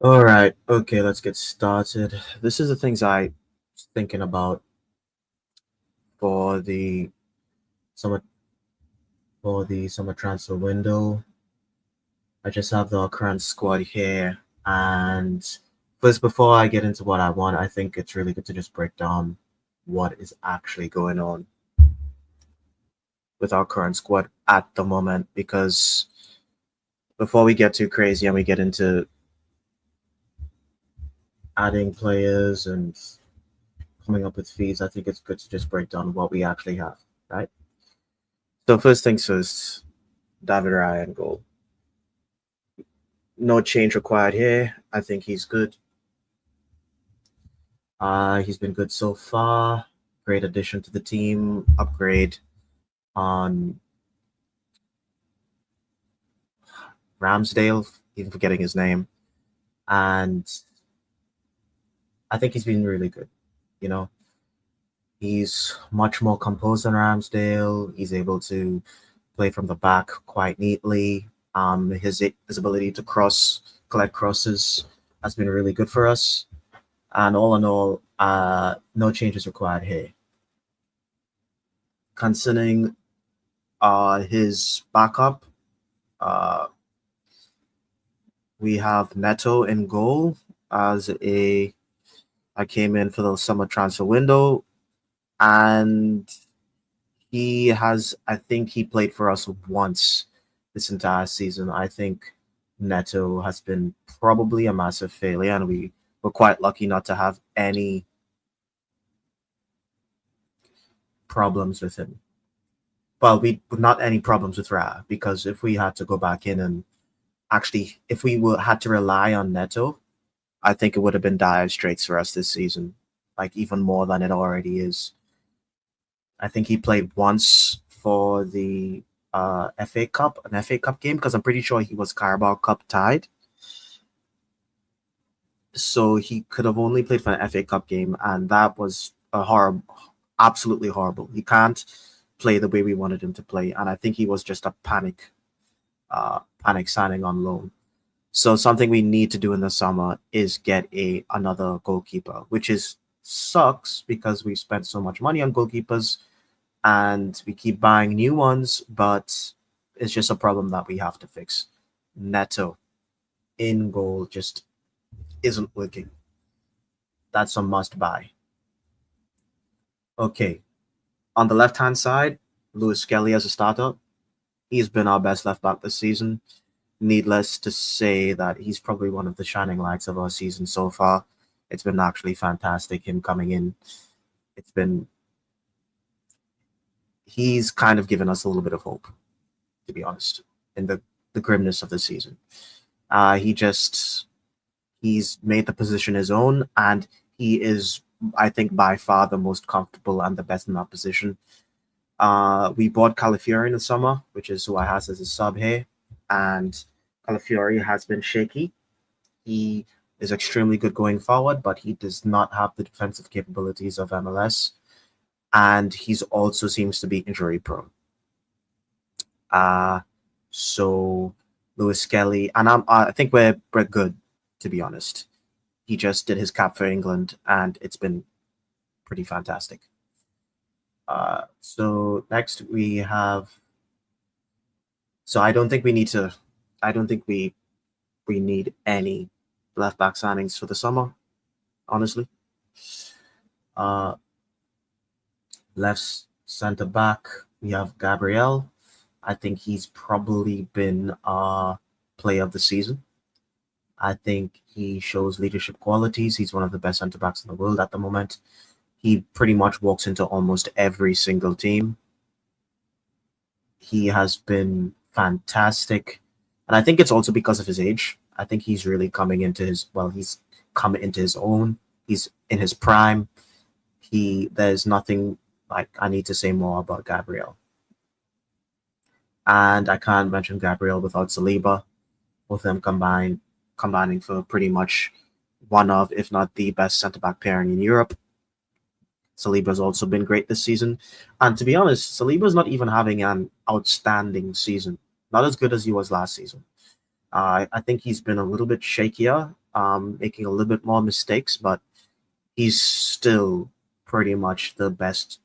All right. Okay, let's get started. This is the things I was thinking about for the summer summer transfer window. I just have the current squad here, and first, before I get into what I want, I think it's really good to just break down what is actually going on with our current squad at the moment. Because before we get too crazy and we get into adding players and coming up with fees, I think it's good to just break down what we actually have, right? So first things first, David Raya goal. No change required here. I think he's good. He's been good so far. Great addition to the team. Upgrade on Ramsdale, even forgetting his name. And I think he's been really good. You know, he's much more composed than Ramsdale. He's able to play from the back quite neatly. His ability to collect crosses has been really good for us. And all in all, no changes required here. Concerning his backup, uh, we have Neto in goal as a I came in for the summer transfer window, and I think he played for us once this entire season. I think Neto has been probably a massive failure, and we were quite lucky not to have any problems with him. Well, we not any problems with Ra, because if we had to go back in and actually, if we had to rely on Neto, I think it would have been dire straits for us this season, like even more than it already is. I think he played once for the FA Cup, an FA Cup game, because I'm pretty sure he was Carabao Cup tied. So he could have only played for an FA Cup game, and that was a horrible, absolutely horrible. He can't play the way we wanted him to play, and I think he was just a panic signing on loan. So something we need to do in the summer is get a another goalkeeper, which is sucks because we spent so much money on goalkeepers and we keep buying new ones, but it's just a problem that we have to fix. Neto in goal just isn't working. That's a must buy. Okay. On the left hand side, Lewis Skelly as a starter. He's been our best left back this season. Needless to say that he's probably one of the shining lights of our season so far. It's been actually fantastic him coming in. It's been He's kind of given us a little bit of hope, to be honest, in the grimness of the season. He just he's made the position his own, and he is, I think, by far the most comfortable and the best in that position. We bought Calafiori in the summer, which is who I has as a sub here, and Calafiori has been shaky. He is extremely good going forward, but he does not have the defensive capabilities of MLS, and he's also seems to be injury prone. Uh, so Lewis Skelly, and I think we're good, to be honest. He just did his cap for England, and it's been pretty fantastic. So next we have. So I don't think we need to. I don't think we need any left back signings for the summer. Honestly, uh, left center back we have Gabriel. I think he's probably been player of the season. I think he shows leadership qualities. He's one of the best centre backs in the world at the moment. He pretty much walks into almost every single team. He has been fantastic. And I think it's also because of his age. I think he's really coming into he's come into his own. He's in his prime. There's nothing like I need to say more about Gabriel. And I can't mention Gabriel without Saliba. Both of them combining for pretty much one of, if not the best centre back pairing in Europe. Saliba's also been great this season. And to be honest, Saliba's not even having an outstanding season. Not as good as he was last season. I think he's been a little bit shakier. making a little bit more mistakes, but he's still pretty much the best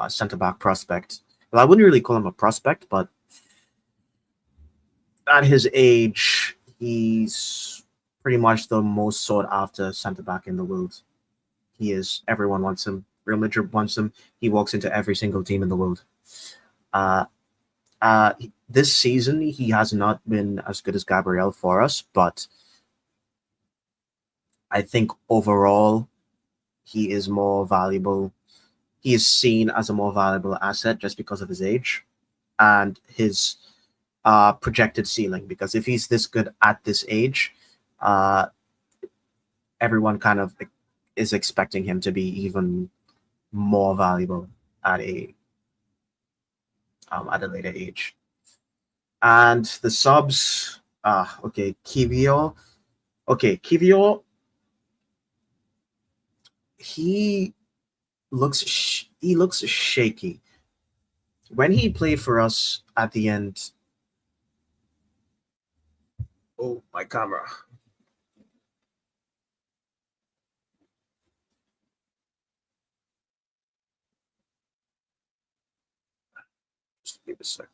center back prospect. Well, I wouldn't really call him a prospect, but at his age, he's pretty much the most sought after center back in the world. He is. Everyone wants him. Real Madrid wants him. He walks into every single team in the world. Uh, this season, he has not been as good as Gabriel for us, but I think overall, he is more valuable. He is seen as a more valuable asset just because of his age and his projected ceiling. Because if he's this good at this age, uh, everyone kind of is expecting him to be even more valuable at a later age. And the subs, okay, Kivio. Okay, Kivio, he he looks shaky. When he played for us at the end, oh my camera. Just give a sec.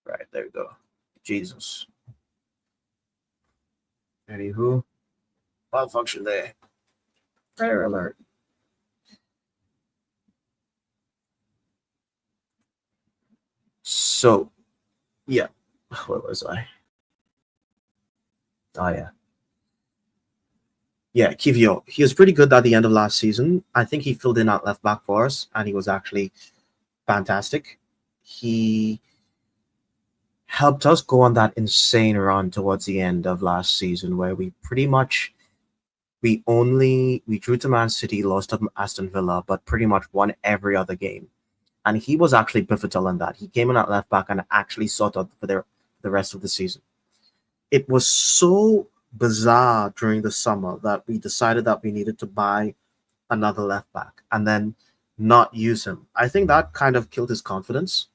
Right, there we go. Jesus. Anywho, malfunction there. Error alert. So, yeah. Where was I? Oh, yeah. Yeah, Kivio. He was pretty good at the end of last season. I think he filled in at left back for us, and he was actually fantastic. He helped us go on that insane run towards the end of last season where we pretty much we drew to Man City, lost to Aston Villa, but pretty much won every other game. And he was actually pivotal in that. He came in at left back and actually sorted for the rest of the season. It was so bizarre during the summer that we decided that we needed to buy another left back and then not use him. I think that kind of killed his confidence,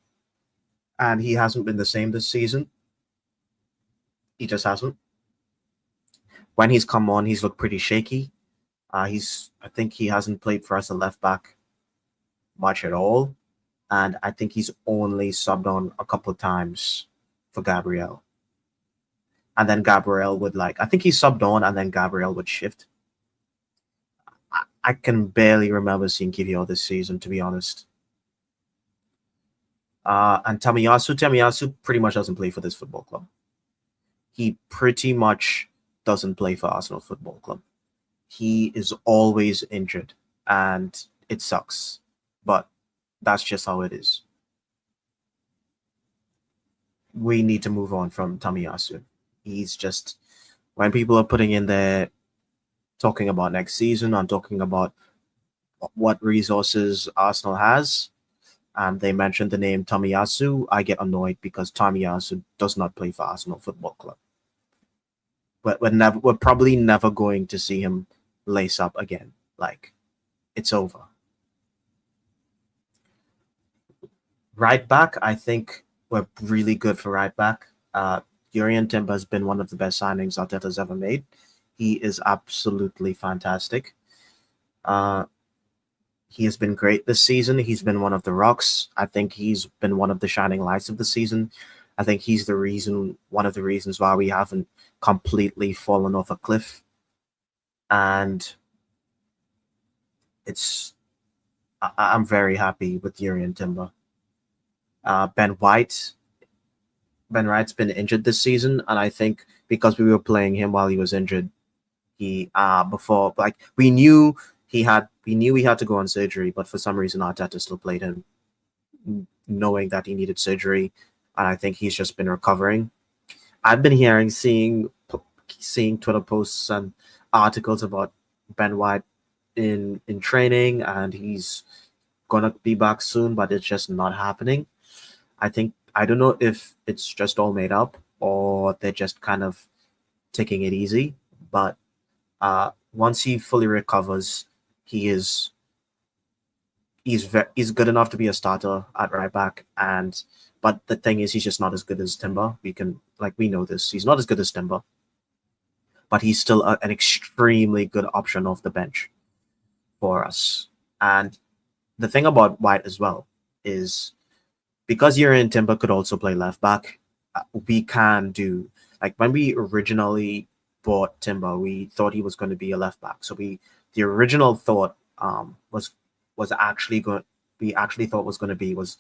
and he hasn't been the same this season. He just hasn't. When he's come on, he's looked pretty shaky. I think he hasn't played for us a left back much at all, and I think he's only subbed on a couple of times for Gabriel. And then Gabriel would I think he subbed on, and then Gabriel would shift. I can barely remember seeing Kivio this season, to be honest. And Tamiyasu pretty much doesn't play for this football club. He pretty much doesn't play for Arsenal Football Club. He is always injured, and it sucks. But that's just how it is. We need to move on from Tamiyasu. He's just when people are putting in there talking about next season, I'm talking about what resources Arsenal has, and they mentioned the name Tamiyasu, I get annoyed because Tamiyasu does not play for Arsenal Football Club. But we're probably never going to see him lace up again. It's over. Right back, I think we're really good for right back. Jurrien Timber has been one of the best signings Arteta's ever made. He is absolutely fantastic. He has been great this season. He's been one of the rocks. I think he's been one of the shining lights of the season. I think he's one of the reasons why we haven't completely fallen off a cliff. And I'm very happy with Jurrien Timber. Ben White's been injured this season, and I think because we were playing him while he was injured, we knew we knew he had to go on surgery, but for some reason Arteta still played him, knowing that he needed surgery, and I think he's just been recovering. I've been seeing Twitter posts and articles about Ben White in training, and he's gonna be back soon, but it's just not happening. I don't know if it's just all made up or they're just kind of taking it easy, but once he fully recovers, he is he's good enough to be a starter at right back. And but the thing is, he's just not as good as Timber. We know this. He's not as good as Timber, but he's still an extremely good option off the bench for us. And the thing about White as well is because Urian Timber could also play left back, we can do like when we originally bought Timber, we thought he was going to be a left back. So the original thought was actually going we actually thought was going to be was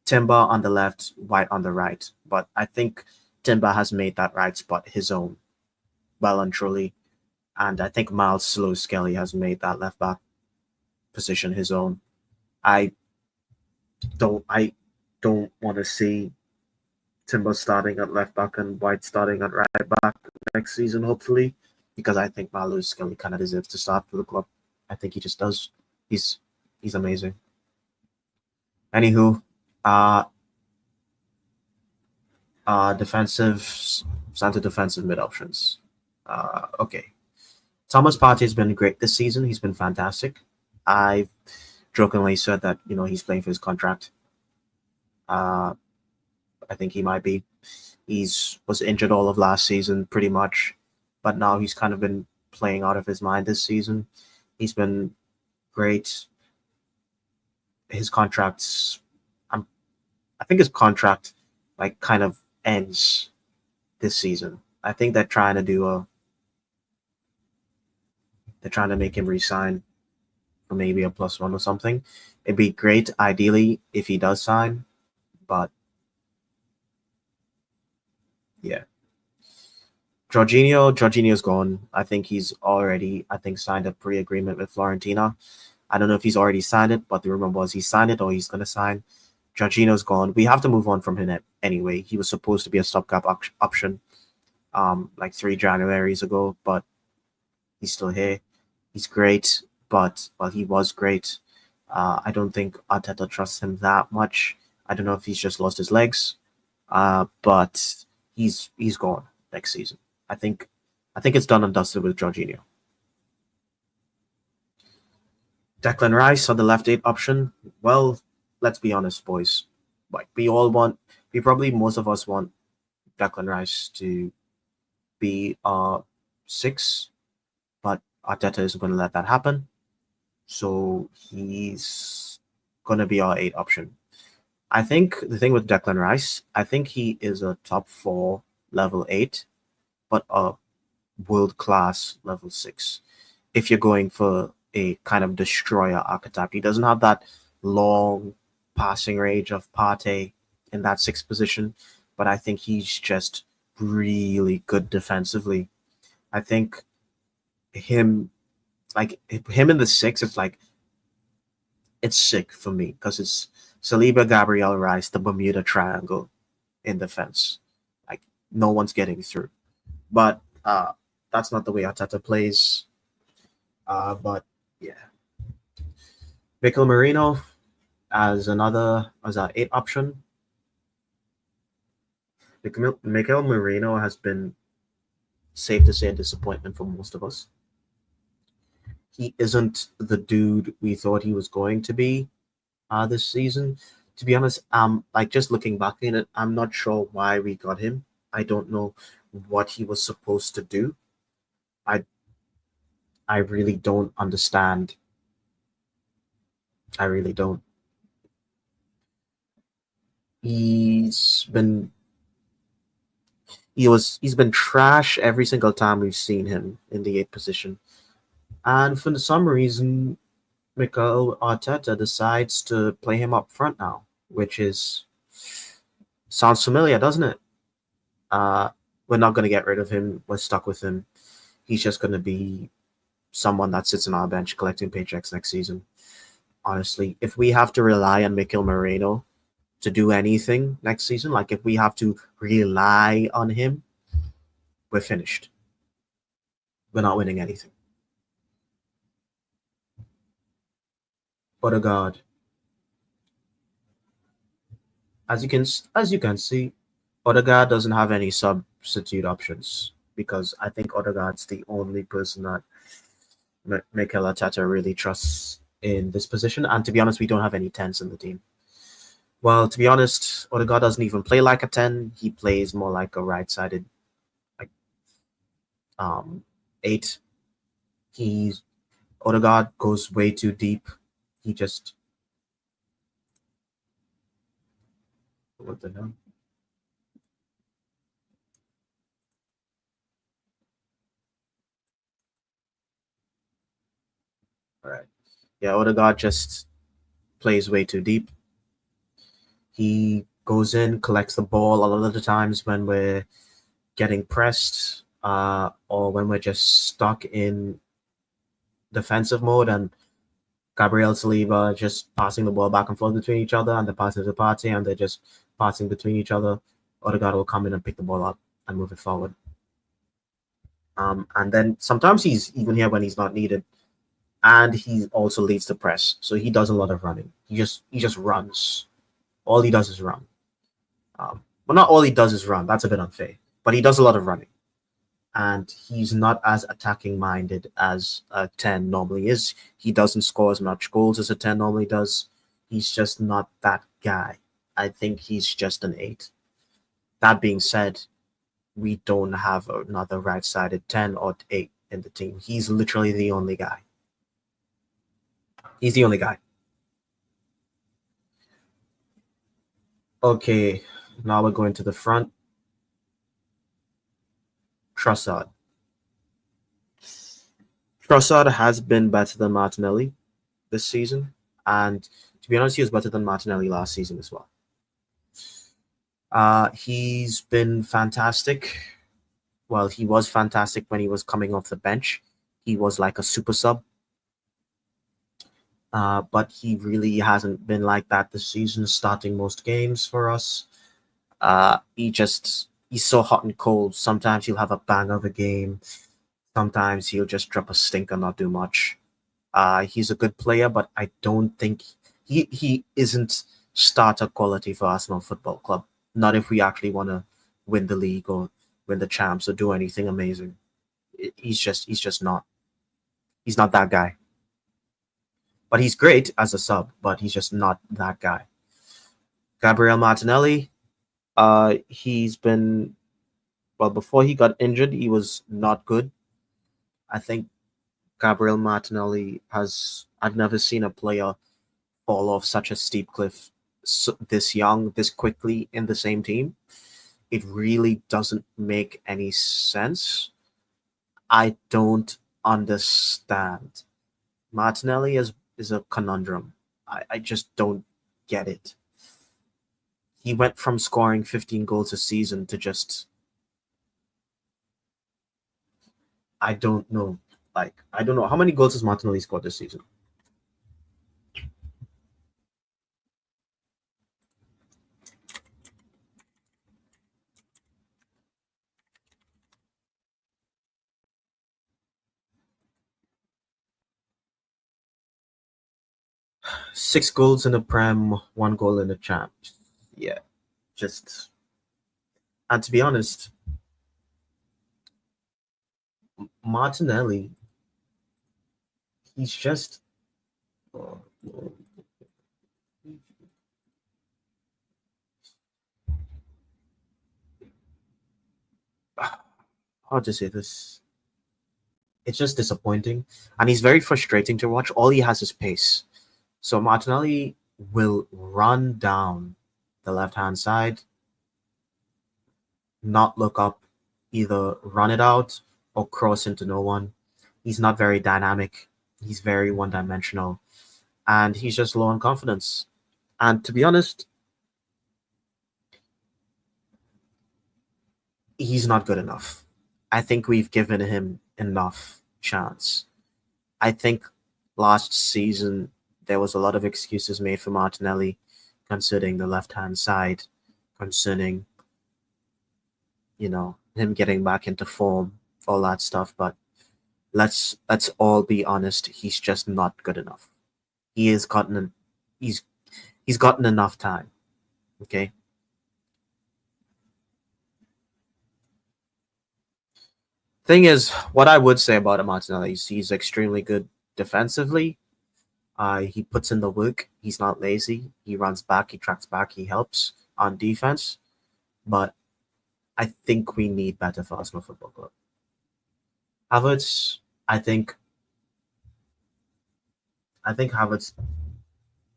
Timber on the left, White on the right. But I think Timber has made that right spot his own, well and truly. And I think Miles Slow Skelly has made that left back position his own. I don't want to see Timber starting at left back and White starting at right back next season, hopefully, because I think Miles Skelly kind of deserves to start for the club. I think he just does. He's amazing. Anywho, defensive center defensive mid options. Okay. Thomas Partey has been great this season. He's been fantastic. I've jokingly said that he's playing for his contract. I think he might be. Was injured all of last season, pretty much, but now he's kind of been playing out of his mind this season. He's been great. His contracts, I think his contract kind of ends this season. I think they're trying to make him resign for maybe a +1 or something. It'd be great, ideally, if he does sign, but yeah. Jorginho's gone. I think he's already, signed a pre-agreement with Fiorentina. I don't know if he's already signed it, but the rumor was he signed it or he's going to sign. Jorginho's gone. We have to move on from him anyway. He was supposed to be a stopgap option 3 Januaries ago, but he's still here. He's great, but he was great. I don't think Arteta trusts him that much. I don't know if he's just lost his legs, but he's gone next season. I think it's done and dusted with Jorginho. Declan Rice on the left 8 option. Well, let's be honest, boys. Most of us want Declan Rice to be 6, but Arteta isn't going to let that happen. So he's going to be our 8 option. I think the thing with Declan Rice, I think he is a top 4 level 8, but a world-class level 6. If you're going for a kind of destroyer archetype, he doesn't have that long passing range of Partey in that 6th position, but I think he's just really good defensively. I think him in the 6, it's sick for me because it's Saliba, Gabriel, Rice, the Bermuda Triangle in defense. No one's getting through. But that's not the way Arteta plays. But yeah. Mikel Merino as our 8 option. Mikel Merino has been, safe to say, a disappointment for most of us. He isn't the dude we thought he was going to be this season. To be honest, just looking back in it, I'm not sure why we got him. I don't know what he was supposed to do. I really don't understand. I really don't. He's been trash every single time we've seen him in the 8th position. And for some reason, Mikel Arteta decides to play him up front now, which sounds familiar, doesn't it? We're not going to get rid of him. We're stuck with him. He's just going to be someone that sits on our bench collecting paychecks next season. Honestly, if we have to rely on Mikel Moreno to do anything next season, like if we have to rely on him, we're finished. We're not winning anything. Odegaard, as you can see, Odegaard doesn't have any substitute options because I think Odegaard's the only person that Mikel Arteta really trusts in this position. And to be honest, we don't have any tens in the team. Well, to be honest, Odegaard doesn't even play like a 10. He plays more like a right-sided like um 8. He's Odegaard goes way too deep. He just what the hell? All right. Yeah, Odegaard just plays way too deep. He goes in, collects the ball a lot of the times when we're getting pressed, or when we're just stuck in defensive mode, and Gabriel Saliba just passing the ball back and forth between each other, and they're passing to Partey, and they're just passing between each other. Odegaard will come in and pick the ball up and move it forward. And then sometimes he's even here when he's not needed, and he also leads the press. So he does a lot of running. He just runs. All he does is run. Well, not all he does is run. That's a bit unfair, but he does a lot of running, and he's not as attacking minded as a 10 normally is. He doesn't score as much goals as a 10 normally does. He's just not that guy. I think he's just an 8. That being said, we don't have another right sided 10 or 8 in the team. He's literally the only guy. He's the only guy. Okay, now we're going to the front. Trossard. Trossard has been better than Martinelli this season, and to be honest, he was better than Martinelli last season as well. He's been fantastic. Well, he was fantastic when he was coming off the bench. He was like a super sub. But he really hasn't been like that this season, starting most games for us. He's so hot and cold. Sometimes he'll have a bang of a game. Sometimes he'll just drop a stinker, not do much. He's a good player, but I don't think he isn't starter quality for Arsenal Football Club. Not if we actually want to win the league or win the champs or do anything amazing. He's just not. He's not that guy. But he's great as a sub, but he's just not that guy. Gabriel Martinelli, he's been well before he got injured, he was not good. I think Gabriel Martinelli has I've never seen a player fall off such a steep cliff this young, this quickly in the same team. It really doesn't make any sense. I don't understand. Martinelli is a conundrum. I just don't get it. He went from scoring 15 goals a season to just I don't know. Like I don't know how many goals has Martinelli scored this season. 6 goals in the Prem, 1 goal in the Champs. Yeah, just and to be honest, Martinelli, he's just uh, how to say this. It's just disappointing, and he's very frustrating to watch. All he has is pace. So Martinelli will run down the left hand side, not look up, either run it out or cross into no one. He's not very dynamic. He's very one dimensional, and he's just low on confidence. And to be honest, he's not good enough. I think we've given him enough chance. I think last season there was a lot of excuses made for Martinelli concerning the left hand side, concerning, him getting back into form, all that stuff. But let's all be honest, he's just not good enough. He has gotten he's he's gotten enough time. Okay. Thing is, what I would say about Martinelli is he's extremely good defensively. He puts in the work. He's not lazy. He runs back. He tracks back. He helps on defense. But I think we need better for Arsenal Football Club. Havertz, I think, I think Havertz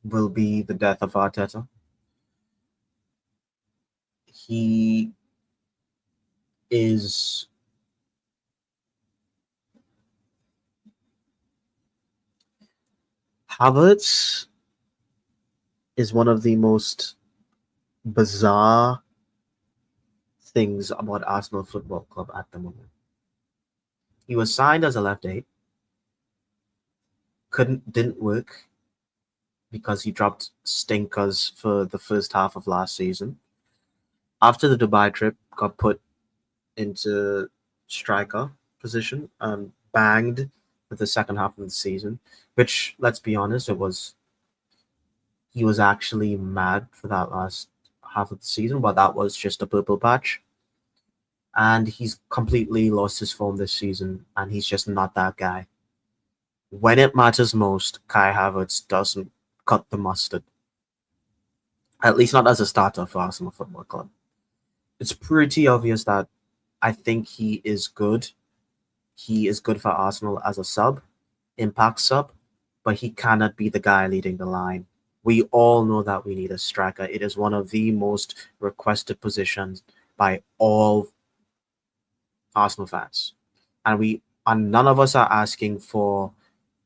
will be the death of Arteta. He is Havertz is one of the most bizarre things about Arsenal Football Club at the moment. He was signed as a left eight, didn't work because he dropped stinkers for the first half of last season. After the Dubai trip, got put into striker position and banged for the second half of the season, which, let's be honest, he was actually mad for that last half of the season, but that was just a purple patch. And he's completely lost his form this season, and he's just not that guy. When it matters most, Kai Havertz doesn't cut the mustard. At least not as a starter for Arsenal Football Club. It's pretty obvious that I think he is good. He is good for Arsenal as a sub, impact sub, but he cannot be the guy leading the line. We all know that we need a striker. It is one of the most requested positions by all Arsenal fans. And none of us are asking for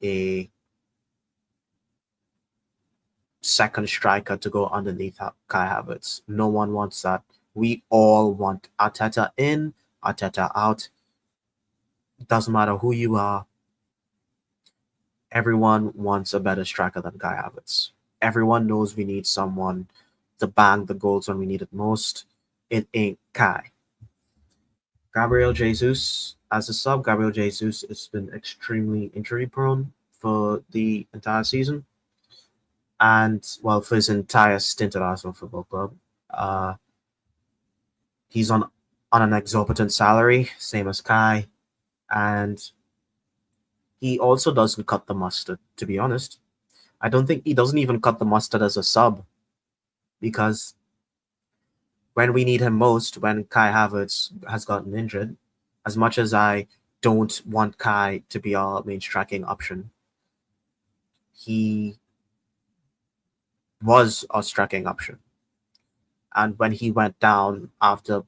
a second striker to go underneath Kai Havertz. No one wants that. We all want Arteta in, Arteta out. Doesn't matter who you are. Everyone wants a better striker than Kai Havertz. Everyone knows we need someone to bang the goals when we need it most. It ain't Kai. Gabriel Jesus as a sub. Gabriel Jesus has been extremely injury prone for the entire season. And, well, for his entire stint at Arsenal Football Club. He's on an exorbitant salary, same as Kai. And he also doesn't cut the mustard, to be honest. I don't think he doesn't even cut the mustard as a sub, because when we need him most, when Kai Havertz has gotten injured, as much as I don't want Kai to be our main striking option, he was our striking option. And when he went down after,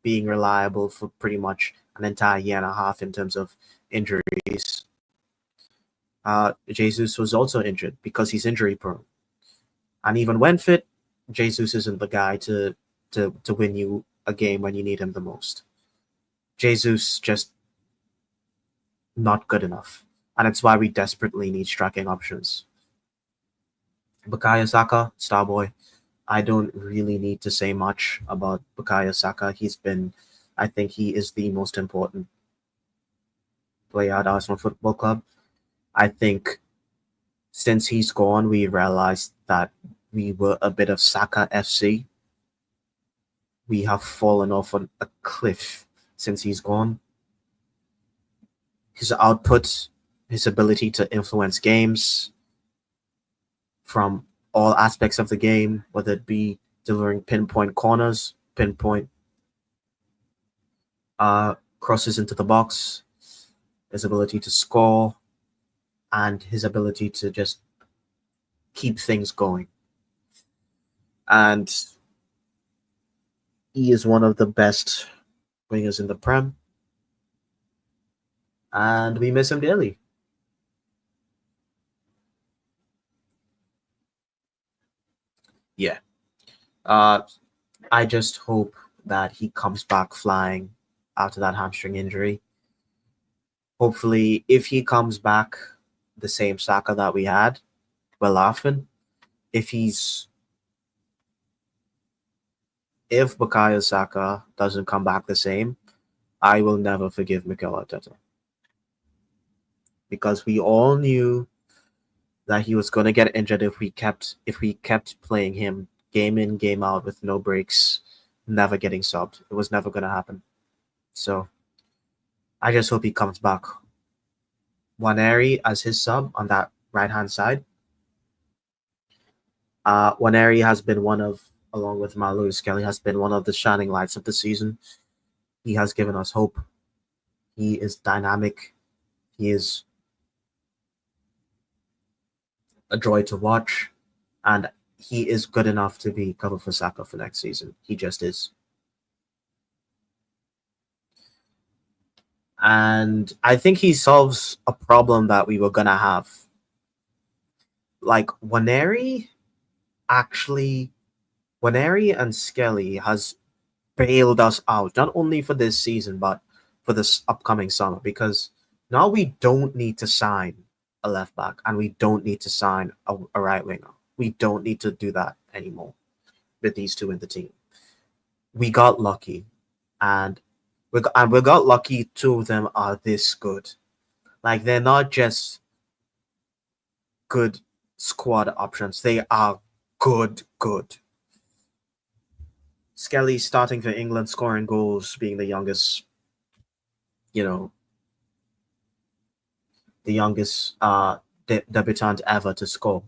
being reliable for pretty much an entire year and a half in terms of injuries, Jesus was also injured because he's injury prone. And even when fit, Jesus isn't the guy to win you a game when you need him the most. Jesus just not good enough. And it's why we desperately need striking options. Bukayo Saka, Starboy. I don't really need to say much about Bukayo Saka. I think he is the most important player at Arsenal Football Club. I think since he's gone, we realized that we were a bit of Saka FC. We have fallen off on a cliff since he's gone. His output, his ability to influence games from all aspects of the game, whether it be delivering pinpoint corners, pinpoint crosses into the box, his ability to score, and his ability to just keep things going. And he is one of the best wingers in the Prem. And we miss him dearly. Yeah. I just hope that he comes back flying after that hamstring injury. Hopefully, if he comes back the same Saka that we had, we're laughing. If Bukayo Saka doesn't come back the same, I will never forgive Mikel Arteta. Because we all knew that he was going to get injured if we kept playing him game in, game out with no breaks, never getting subbed. It was never going to happen. So I just hope he comes back. Waneri as his sub on that right-hand side. Waneri has been one of, along with Malu Skelly, has been one of the shining lights of the season. He has given us hope. He is dynamic. He is a joy to watch. And he is good enough to be cover for Saka for next season. He just is. And I think he solves a problem that we were going to have. Like, Waneri and Skelly has bailed us out, not only for this season, but for this upcoming summer, because now we don't need to sign a left back and we don't need to sign a right winger. We don't need to do that anymore with these two in the team. We got lucky, and we got lucky. Two of them are this good. Like, they're not just good squad options. They are good. Skelly starting for England, scoring goals, being the youngest debutant ever to score.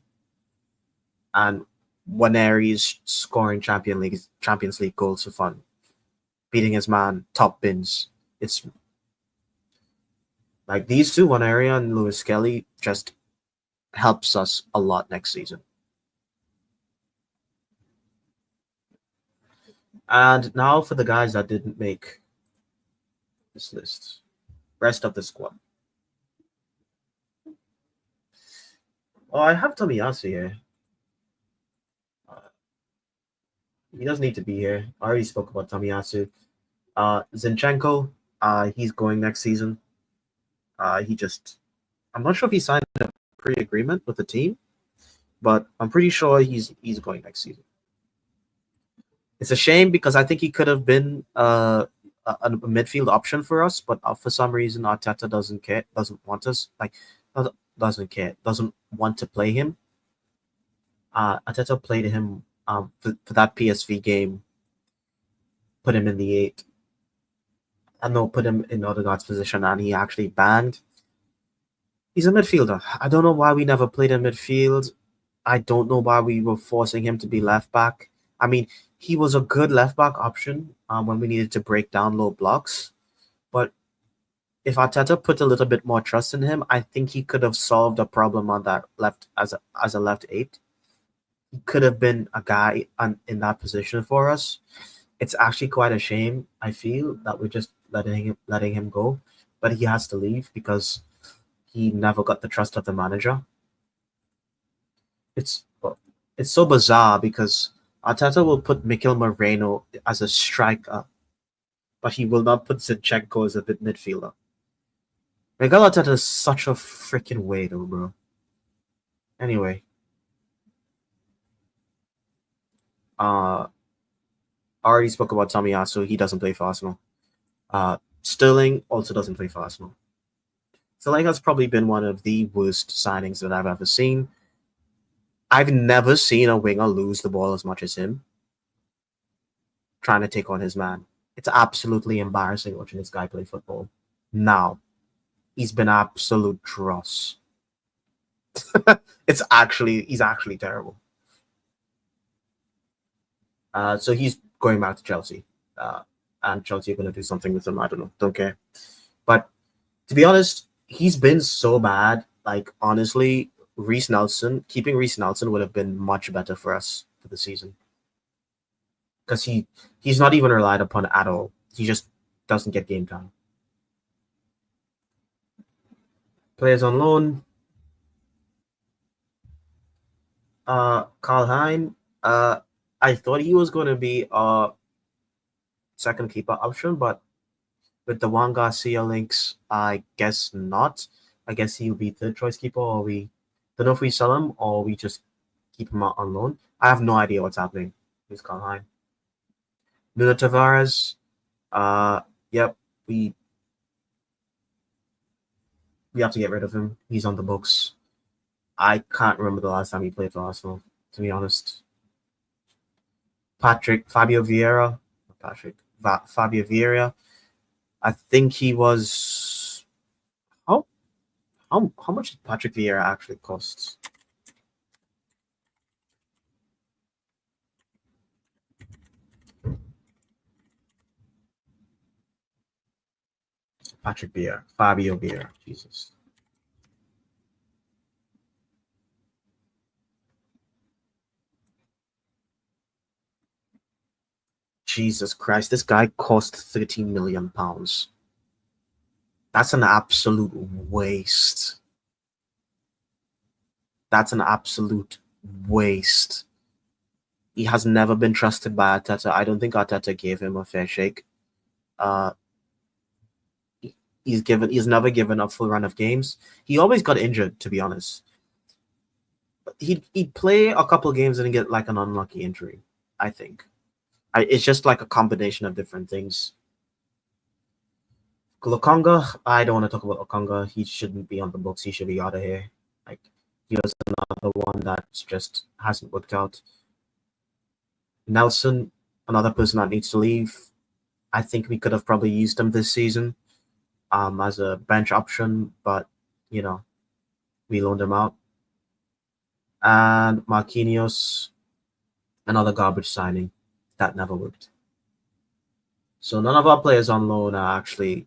And Waneri's scoring Champions League goals for fun, beating his man, top bins. It's like these two, Waneri and Lewis Skelly, just helps us a lot next season. And now for the guys that didn't make this list. Rest of the squad. Oh, I have Tomiyasu here. He doesn't need to be here. I already spoke about Tomiyasu. Zinchenko, he's going next season. I'm not sure if he signed a pre-agreement with the team, but I'm pretty sure he's going next season. It's a shame because I think he could have been a midfield option for us, but for some reason Arteta doesn't want to play him. Arteta played him for that PSV game, put him in the 8, and put him in Odegaard's position, and he actually banged. He's a midfielder. I don't know why we never played in midfield. I don't know why we were forcing him to be left back. I mean, he was a good left back option when we needed to break down low blocks. But if Arteta put a little bit more trust in him, I think he could have solved a problem on that left as a left 8. He could have been a guy in that position for us. It's actually quite a shame, I feel, that we're just letting him go. But he has to leave because he never got the trust of the manager. It's so bizarre because Arteta will put Mikel Moreno as a striker, but he will not put Zinchenko as a midfielder. Mikel Arteta is such a freaking weirdo, bro. Anyway, I already spoke about Tomiyasu. He doesn't play for Arsenal. Sterling also doesn't play for Arsenal. Sterling has probably been one of the worst signings that I've ever seen. I've never seen a winger lose the ball as much as him, trying to take on his man. It's absolutely embarrassing watching this guy play football. Now, he's been absolute dross. He's actually terrible. So he's going back to Chelsea. And Chelsea are going to do something with him. I don't know. Don't care. But to be honest, he's been so bad. Like, honestly, keeping Reece Nelson would have been much better for us for the season. Because he's not even relied upon at all. He just doesn't get game time. Players on loan. Karl Hein. I thought he was going to be a second keeper option, but With the Juan Garcia links, I guess not. I guess he'll be third choice keeper, or we don't know if we sell him or we just keep him out on loan. I have no idea what's happening. He's gone high. Nuno Tavares, yep, we have to get rid of him. He's on the books. I can't remember the last time he played for Arsenal, to be honest. Fabio Vieira, Fabio Vieira. I think he was how much did Patrick Vieira actually cost? Patrick Vieira, Fabio Vieira, Jesus. Jesus Christ, this guy cost £13 million. That's an absolute waste. That's an absolute waste. He has never been trusted by Arteta. I don't think Arteta gave him a fair shake. Uh, he's never given a full run of games. He always got injured, to be honest. He'd play a couple games and get like an unlucky injury. I think. It's just like a combination of different things. Lokonga, I don't want to talk about Lokonga. He shouldn't be on the books. He should be out of here. Like he was another one that just hasn't worked out. Nelson, another person that needs to leave. I think we could have probably used him this season as a bench option, but you know, we loaned him out. And Marquinhos, another garbage signing that never worked. So none of our players on loan are actually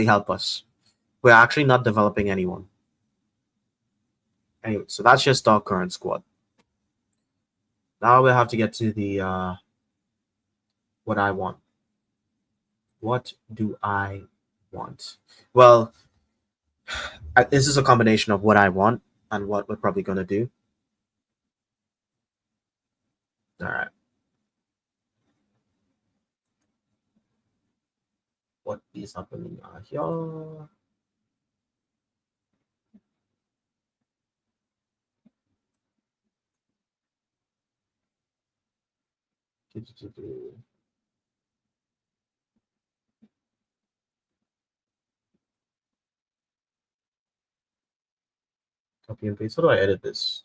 help us. We're actually not developing anyone. Anyway, so that's just our current squad. Now we have to get to the what I want. What do I want? Well, this is a combination of what I want and what we're probably going to do. All right. What is happening here? Copy and paste. How do I edit this?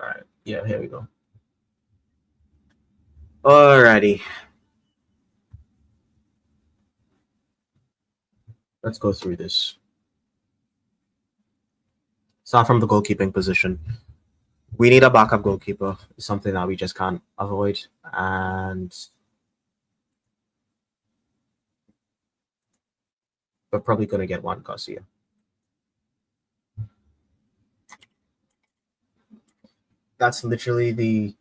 All right. Yeah, here we go. Alrighty. Let's go through this. Start from the goalkeeping position. We need a backup goalkeeper. It's something that we just can't avoid. And we're probably going to get Juan Garcia. That's literally the...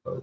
Oh.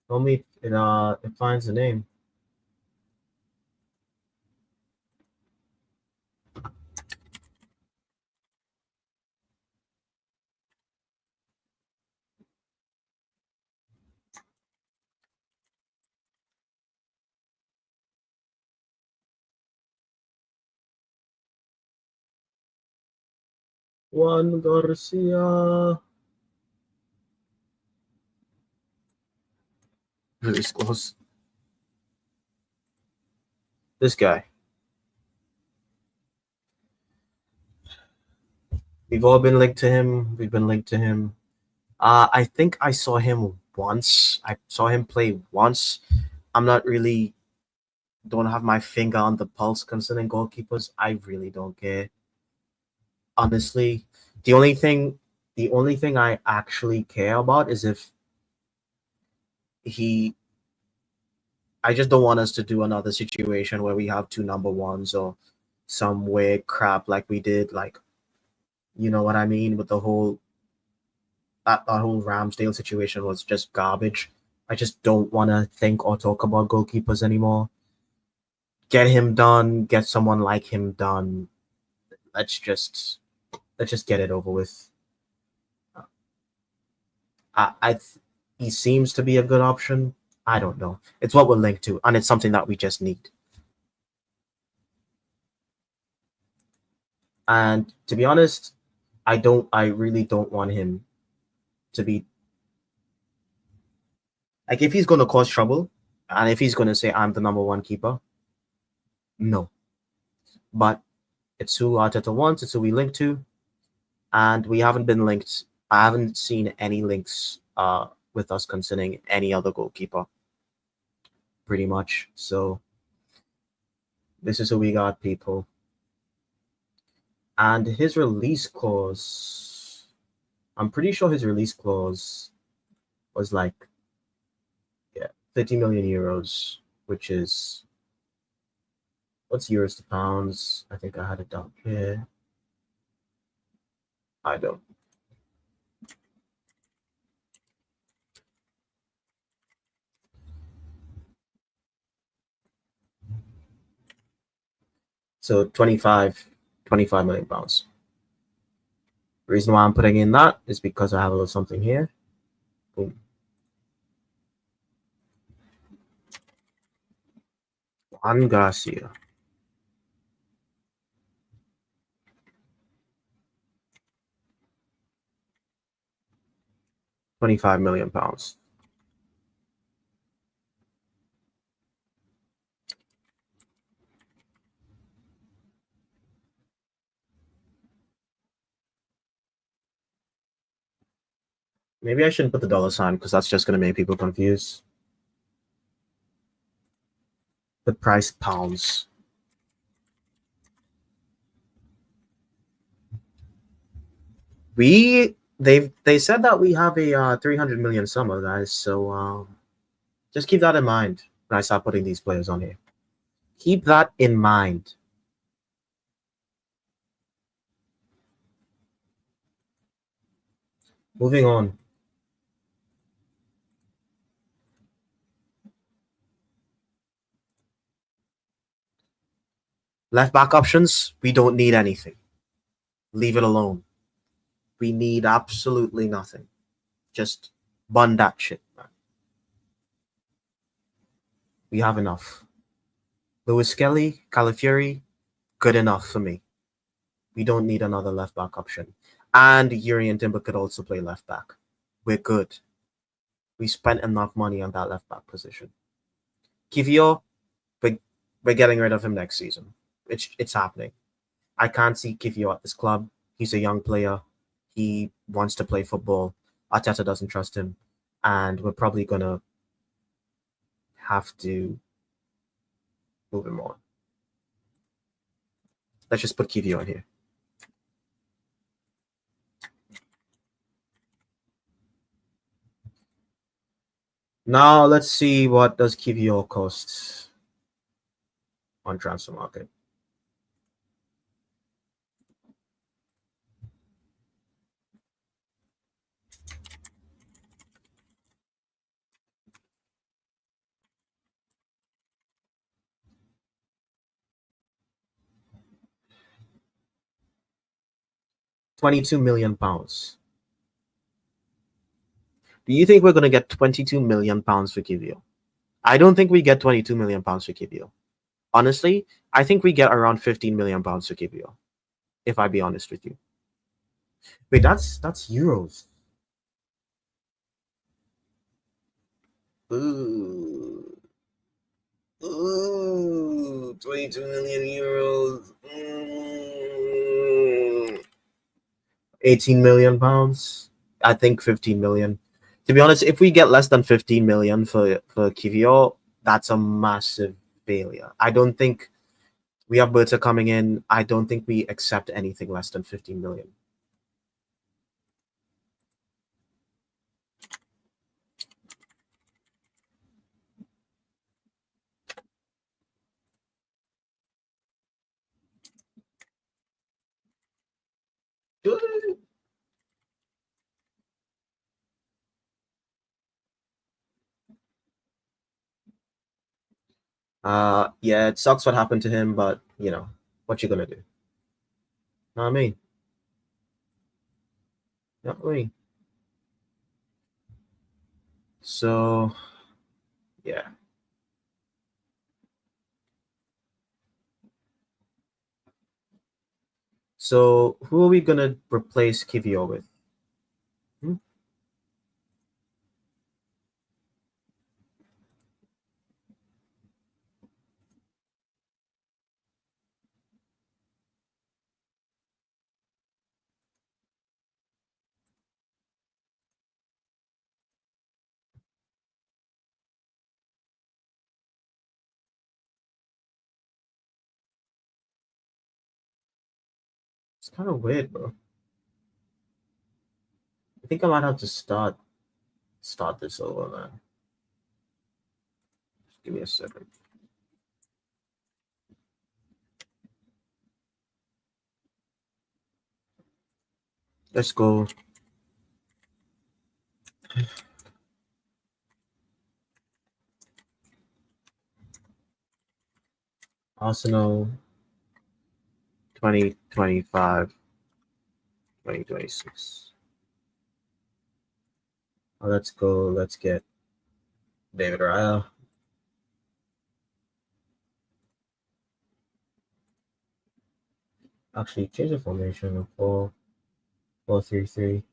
Only it finds the name. Juan Garcia. Release clause. This guy. We've all been linked to him. We've been linked to him. I think I saw him once. I saw him play once. I'm not really don't have my finger on the pulse concerning goalkeepers. I really don't care. Honestly, the only thing I actually care about is if he I just don't want us to do another situation where we have two number ones or some weird crap like we did, like you know what I mean, with the whole that whole Ramsdale situation was just garbage. I just don't want to think or talk about goalkeepers anymore. Get him done. Get someone like him done. Let's just get it over with. He seems to be a good option. I don't know. It's what we're linked to, and it's something that we just need. And to be honest, I really don't want him to be like, if he's going to cause trouble, and if he's going to say I'm the number one keeper, no. But it's who Arteta wants. It's who we link to, and we haven't been linked. I haven't seen any links with us concerning any other goalkeeper, pretty much. So this is who we got, people. And his release clause, I'm pretty sure his release clause was like, 30 million euros, which is, what's euros to pounds? I think I had it down here. I don't. So 25 million pounds. The reason why I'm putting in that is because I have a little something here. Boom. Juan Garcia. £25 million. Maybe I shouldn't put the dollar sign because that's just going to make people confused. The price pounds. They said that we have a 300 million summer, guys. So just keep that in mind when I start putting these players on here. Keep that in mind. Moving on. Left back options, we don't need anything. Leave it alone. We need absolutely nothing. Just bun that shit, man. We have enough. Lewis Skelly, Calafiori, good enough for me. We don't need another left back option. And Yuri Timber could also play left back. We're good. We spent enough money on that left back position. Kivior, we're getting rid of him next season. It's happening. I can't see Kivior at this club. He's a young player. He wants to play football. Arteta doesn't trust him. And we're probably going to have to move him on. Let's just put Kivior in here. Now let's see what does Kivior cost on transfer market. £22 million. Do you think we're going to get £22 million for Kivior? I don't think we get £22 million for Kivior. Honestly, I think we get around £15 million for Kivior, if I be honest with you. Wait, that's euros. Ooh. Ooh, 22 million euros. 18 million pounds. I think 15 million. To be honest, if we get less than 15 million for Kivior, that's a massive failure. I don't think we have Berta coming in. I don't think we accept anything less than 15 million. Yeah, it sucks what happened to him, but you know, what you gonna do? Know what I mean? Know what I mean? So yeah. So who are we gonna replace Kivio with? Hmm? It's kind of weird, bro. I think I might have to start this over, man. Just give me a second. Let's go. Arsenal 2025, 2026. Let's go. Let's get David Raya. Actually, change the formation of 4-4-3-3.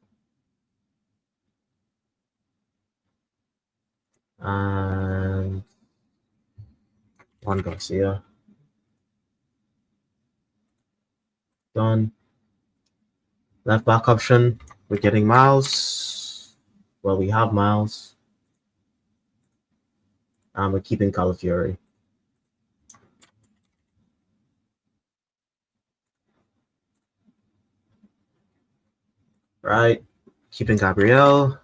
And Juan Garcia. Done. Left back option. We're getting Miles. Well, we have Miles. And we're keeping Calafiori. Right. Keeping Gabriel.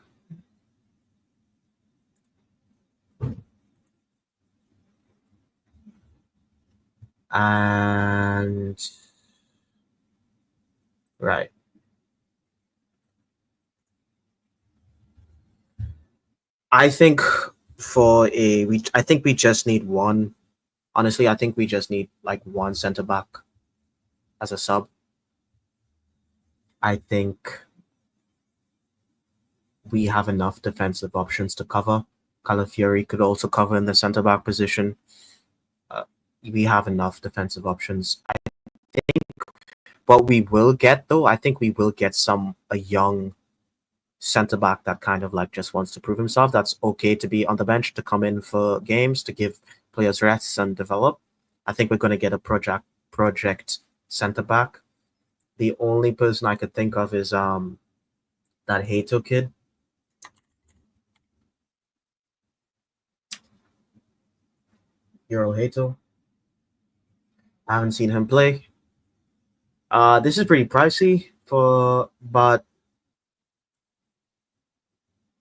And right. I think I think we just need one. Honestly, I think we just need like one center back as a sub. I think we have enough defensive options to cover. Calafiori could also cover in the center back position. Uh, we have enough defensive options. I think what we will get though, I think we will get a young center back that kind of like just wants to prove himself. That's okay to be on the bench, to come in for games, to give players rests and develop. I think we're going to get a project center back. The only person I could think of is that Hato kid. Euro Hato. I haven't seen him play. This is pretty pricey but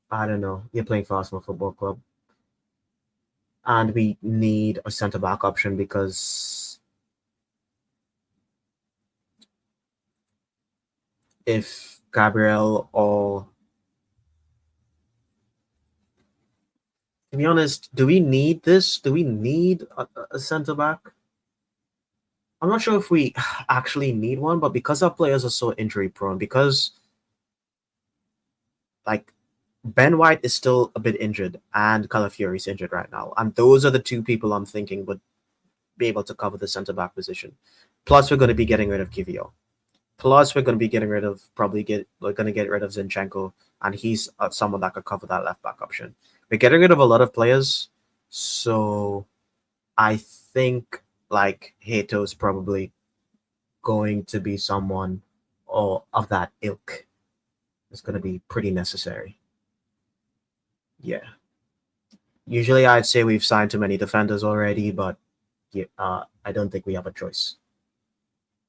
I don't know. You're playing for Arsenal Football Club, and we need a centre back option because if Gabriel or, to be honest, do we need this? Do we need a centre back? I'm not sure if we actually need one, but because our players are so injury prone, because like Ben White is still a bit injured and Calafiori is injured right now, and those are the two people I'm thinking would be able to cover the centre back position. Plus, we're going to be getting rid of Kivio. Plus, we're going to be getting rid of we're going to get rid of Zinchenko, and he's someone that could cover that left back option. We're getting rid of a lot of players, so I think like Hato is probably going to be someone or of that ilk. It's going to be pretty necessary. Yeah. Usually, I'd say we've signed too many defenders already, but yeah, I don't think we have a choice.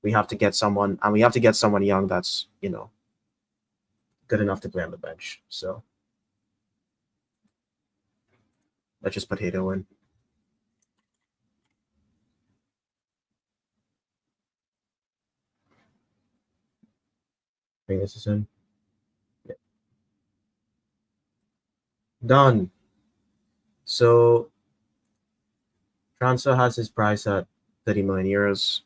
We have to get someone, and we have to get someone young that's good enough to play on the bench. So let's just put Hato in. Bring this in. Yeah. Done. So transfer has his price at 30 million euros.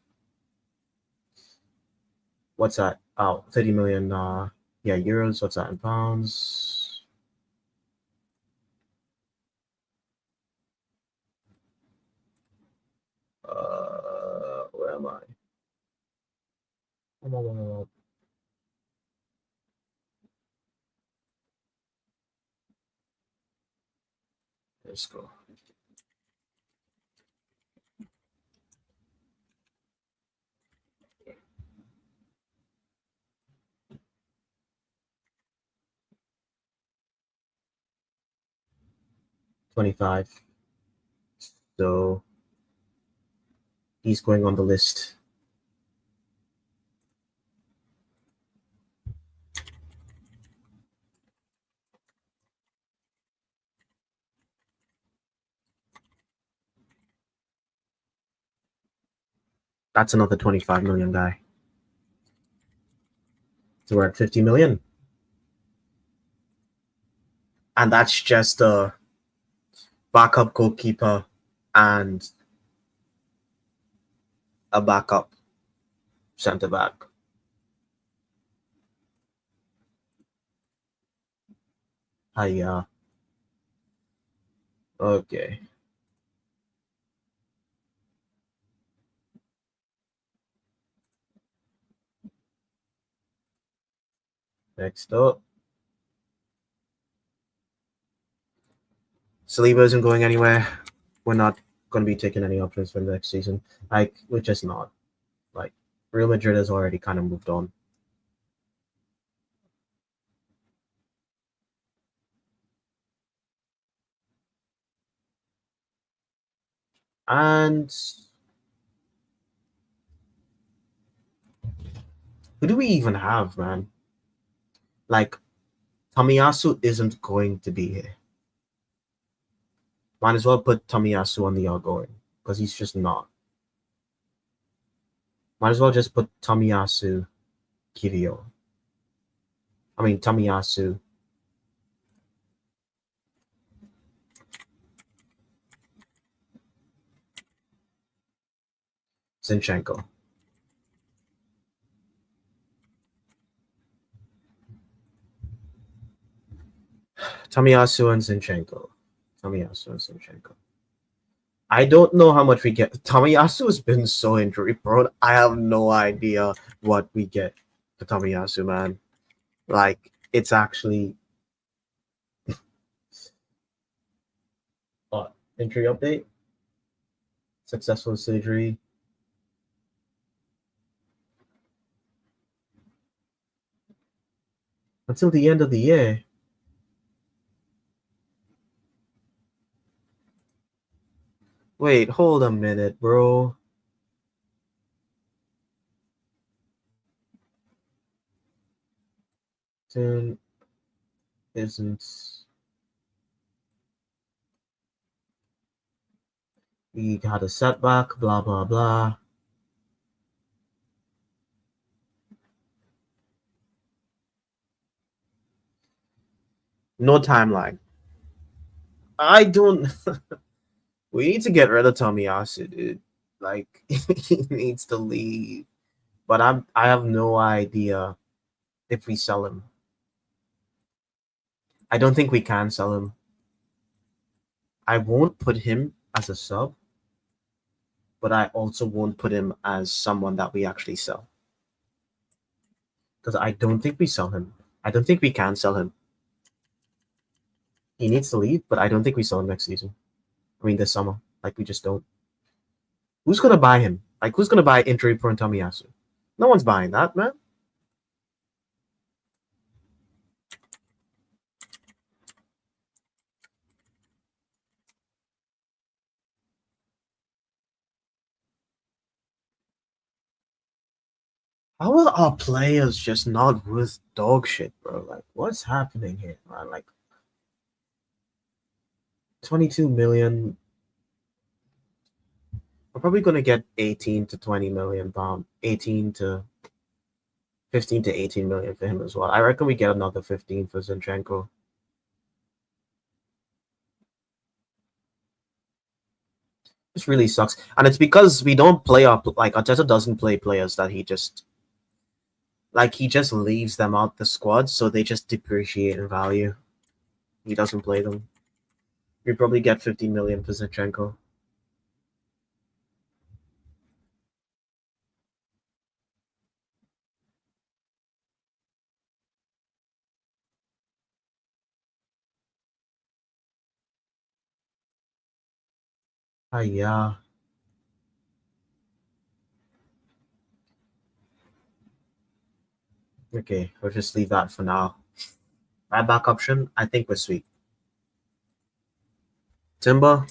What's that? Oh, 30 million euros. What's that in pounds? Where am I? Let's go. $25. So he's going on the list. That's another 25 million guy. So we're at 50 million. And that's just a backup goalkeeper and a backup center back. Yeah. Okay. Next up. Saliba isn't going anywhere. We're not going to be taking any options for the next season. Like, we're just not. Like, Real Madrid has already kind of moved on. And who do we even have, man? Like, Tomiyasu isn't going to be here. Might as well put Tomiyasu on the outgoing because he's just not. Might as well just put Tomiyasu, Kirio. I mean, Tomiyasu. Zinchenko. Tomiyasu and Zinchenko. Tomiyasu and Zinchenko. I don't know how much we get. Tomiyasu has been so injury prone. I have no idea what we get for Tomiyasu, man. Like, it's actually. What? Injury update? Successful surgery. Until the end of the year. Wait, hold a minute, bro. Soon isn't. We had a setback, blah, blah, blah. No timeline. I don't. We need to get rid of Tomiyasu, dude. Like, he needs to leave. But I have no idea if we sell him. I don't think we can sell him. I won't put him as a sub, but I also won't put him as someone that we actually sell. because I don't think we sell him. I don't think we can sell him. He needs to leave, but I don't think we sell him next season. I mean, this summer. Like, we just don't. Who's going to buy him? Like, who's going to buy injury-prone Tomiyasu? No one's buying that, man. How are our players just not worth dog shit, bro? Like, what's happening here, man? Like, 22 million. We're probably going to get 18 to 20 million pound, 18 to 15 to 18 million for him as well. I reckon we get another 15 for Zinchenko. This really sucks. And it's because we don't play up, like, Arteta doesn't play players that he just leaves them out the squad, so they just depreciate in value. He doesn't play them. We probably get 15 million for Zinchenko. Yeah. Okay, we'll just leave that for now. Right back option, I think we're sweet. Timber.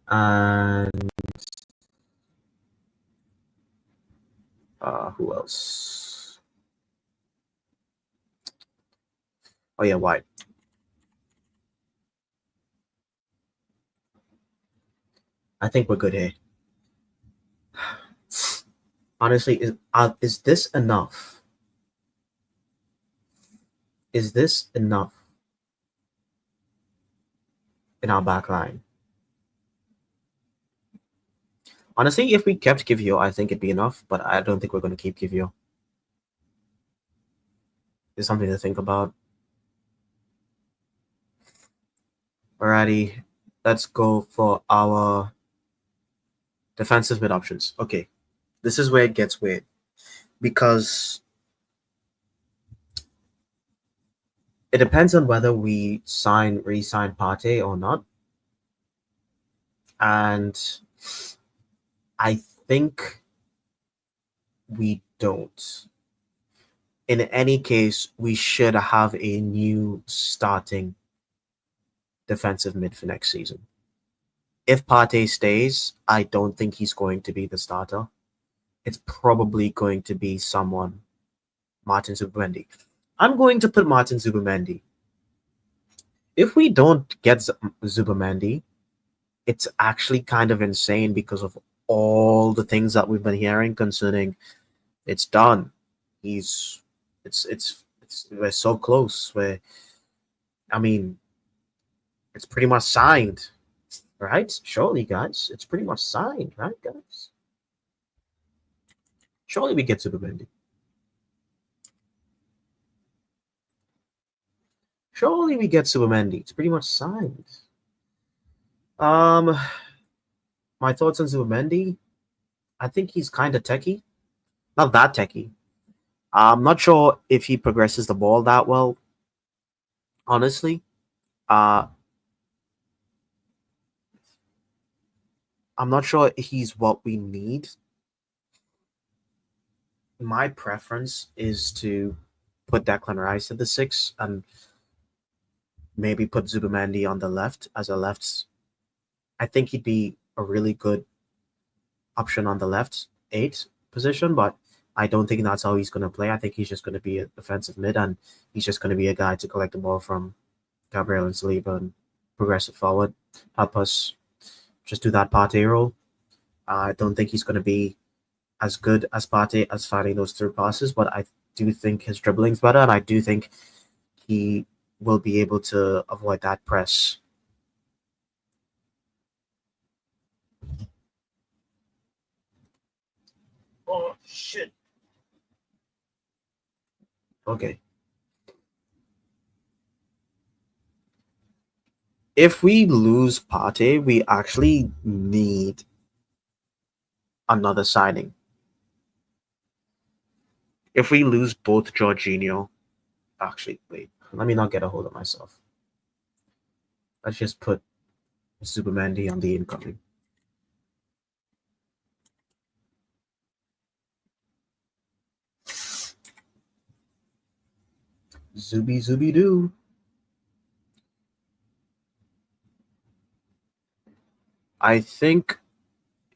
And who else? Oh yeah, White. I think we're good here. Honestly, is this enough? Is this enough in our back line? Honestly, if we kept Kivio, I think it'd be enough, but I don't think we're going to keep Kivio. It's something to think about. Alrighty, let's go for our defensive mid options. Okay, this is where it gets weird because it depends on whether we re-sign Partey or not. And I think we don't. In any case, we should have a new starting defensive mid for next season. If Partey stays, I don't think he's going to be the starter. It's probably going to be someone, Martin Zubimendi. I'm going to put Martin Zubimendi. If we don't get Zubimendi, it's actually kind of insane because of all the things that we've been hearing concerning it's done. We're so close. I mean, it's pretty much signed, right? Surely, guys, it's pretty much signed, right, guys? Surely we get Zubimendi. Surely we get Zubimendi. It's pretty much signed. My thoughts on Zubimendi. I think he's kind of techie. Not that techie. I'm not sure if he progresses the ball that well. Honestly, I'm not sure he's what we need. My preference is to put Declan Rice at the 6 and maybe put Zubimendi on the left as a left. I think he'd be a really good option on the left 8 position, but I don't think that's how he's going to play. I think he's just going to be a defensive mid, and he's just going to be a guy to collect the ball from Gabriel and Saliba and progress it forward, help us just do that Partey role. I don't think he's going to be as good as Partey as finding those through passes, but I do think his dribbling's better, and I do think he will be able to avoid that press. Oh, shit. Okay. If we lose Partey, we actually need another signing. If we lose both Jorginho, actually, wait, let me not get a hold of myself. Let's just put Zubimendi on the incoming. Zuby doo. I think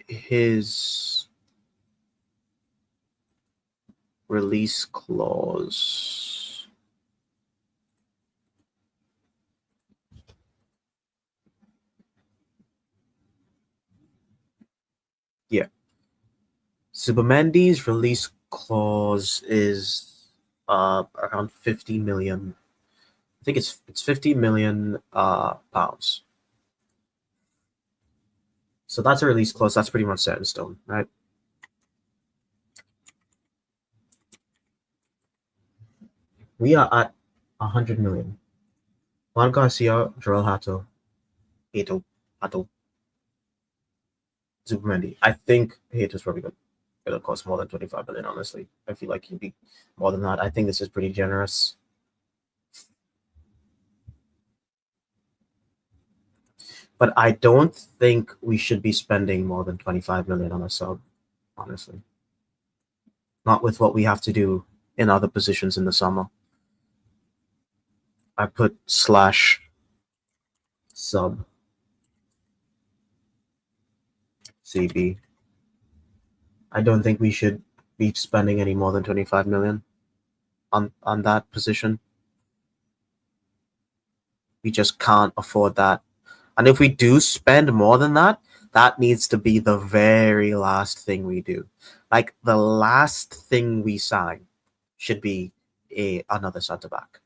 his release clause. Yeah. Zubimendi's release clause is around 50 million. I think it's 50 million pounds. So that's a release clause. That's pretty much set in stone, right? We are at 100 million. Juan Garcia, Joel Hato, Hato, Zubimendi. I think Hato's probably gonna cost more than 25 million, honestly. I feel like he'd be more than that. I think this is pretty generous. But I don't think we should be spending more than 25 million on a sub, honestly. Not with what we have to do in other positions in the summer. I put slash sub CB. I don't think we should be spending any more than 25 million on that position. We just can't afford that. And if we do spend more than that, that needs to be the very last thing we do. Like the last thing we sign should be another center back.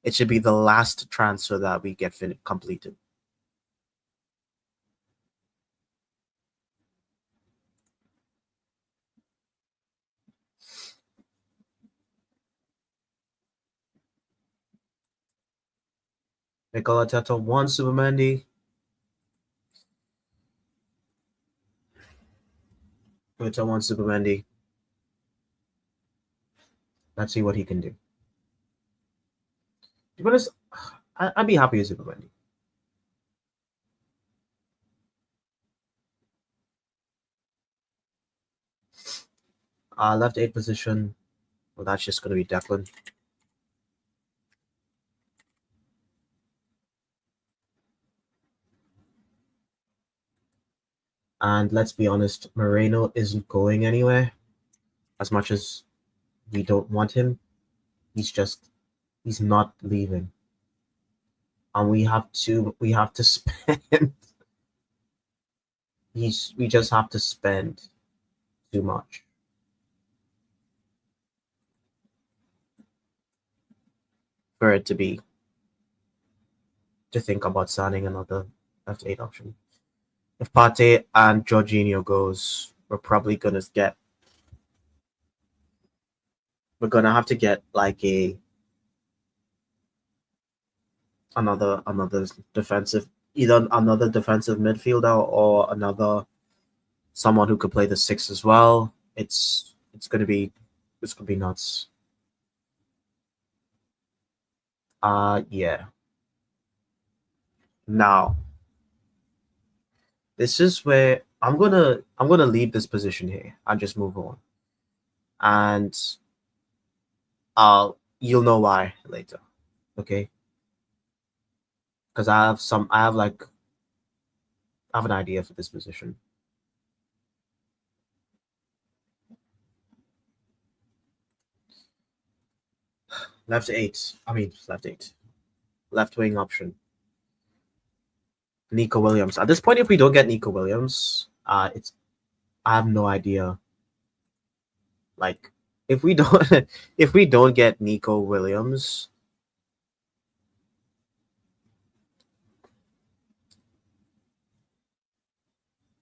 It should be the last transfer that we get completed. Mikel Arteta wants Zubimendi. Arteta wants Zubimendi. Let's see what he can do. To be honest, I'd be happy with Zubimendi. Left 8 position. Well, that's just going to be Declan. And let's be honest, Moreno isn't going anywhere. As much as we don't want him, he's not leaving. And we have to spend we just have to spend too much for it to think about signing another left 8 option. If Partey and Jorginho goes, we're gonna have to get like another defensive, either another defensive midfielder or another someone who could play the 6 as well. It's gonna be nuts. Yeah. Now, this is where I'm gonna leave this position here and just move on, and you'll know why later, okay? Because I have an idea for this position. Left 8. Left wing option. Nico Williams. At this point, if we don't get Nico Williams, I have no idea. Like, if we don't get Nico Williams,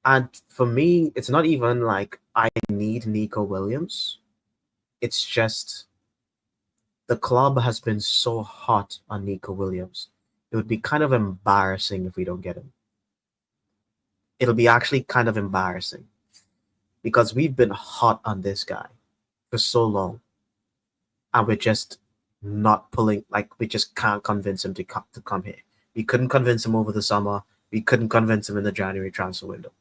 and for me, it's not even like I need Nico Williams. It's just the club has been so hot on Nico Williams. It would be kind of embarrassing if we don't get him. It'll be actually kind of embarrassing because we've been hot on this guy for so long, and we're just not pulling. Like we just can't convince him to come here. We couldn't convince him over the summer. We couldn't convince him in the January transfer window.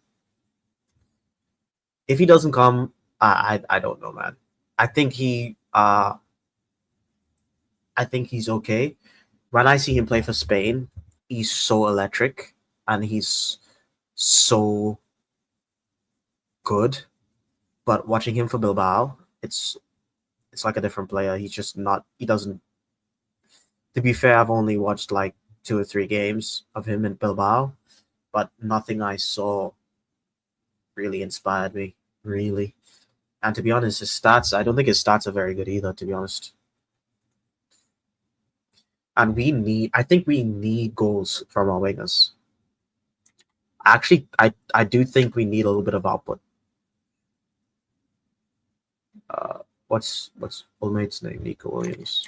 If he doesn't come, I don't know, man. I think I think he's okay. When I see him play for Spain, he's so electric and he's so good. But watching him for Bilbao, it's like a different player. He's just not. He doesn't. To be fair, I've only watched like 2 or 3 games of him in Bilbao, but nothing I saw really inspired me. Really, and to be honest, his stats. I don't think his stats are very good either. To be honest, and we need. I think we need goals from our wingers. Actually, I do think we need a little bit of output. What's old mate's name? Nico Williams.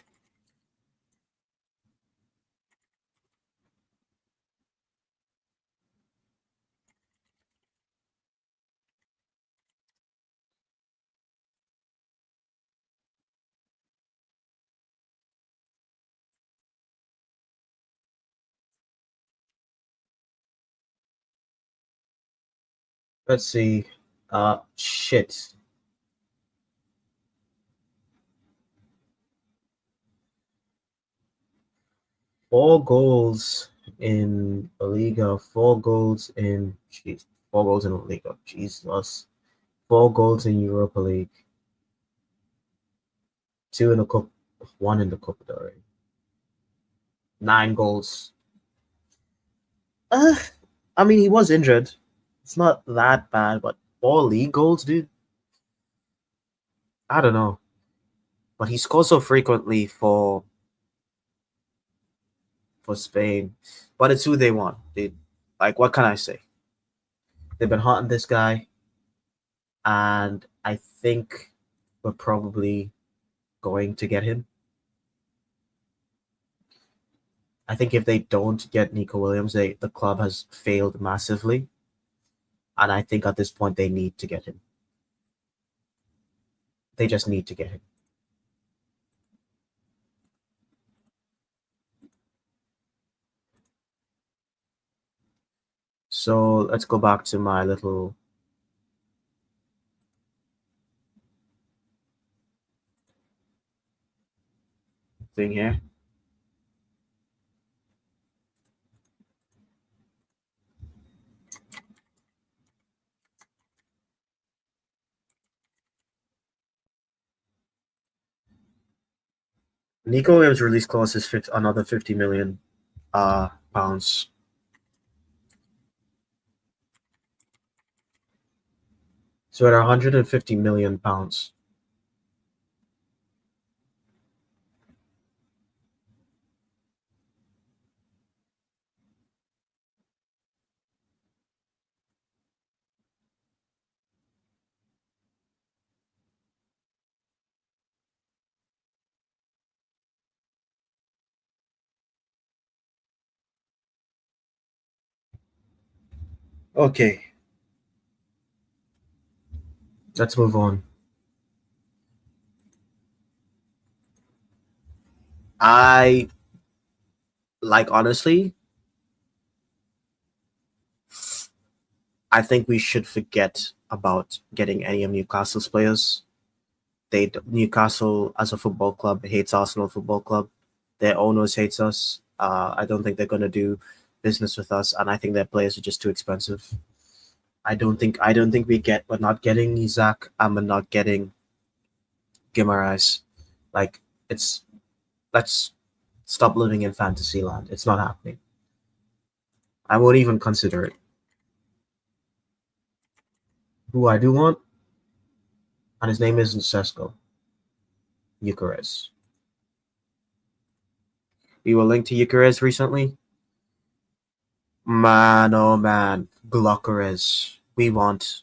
Let's see. Shit. Four goals in La Liga. 4 goals in. Jeez. 4 goals in La Liga. Jesus. 4 goals in Europa League. 2 in the cup. 1 in the Copa del Rey. 9 goals. Uh, I mean, he was injured. It's not that bad, but 4 league goals, dude. I don't know, but he scores so frequently for Spain. But it's who they want, dude. Like, what can I say? They've been hot on this guy, and I think we're probably going to get him. I think if they don't get Nico Williams, the club has failed massively, and I think at this point they need to get him. They just need to get him. So let's go back to my little thing here. Nico Williams release clause is another 50 million pounds. So at 150 million pounds. Okay, let's move on. I like honestly, I think we should forget about getting any of Newcastle's players. Newcastle as a football club hates Arsenal Football Club. Their owners hates us. I don't think they're gonna do business with us, and I think their players are just too expensive. I don't think we're not getting Isaac and we're not getting Guimaraes. Like it's let's stop living in fantasy land. It's not happening. I won't even consider it. Who I do want, and his name isn't Sesko. Eucharist. We were linked to Eucharist recently. Man, oh man, Glockeres. We want.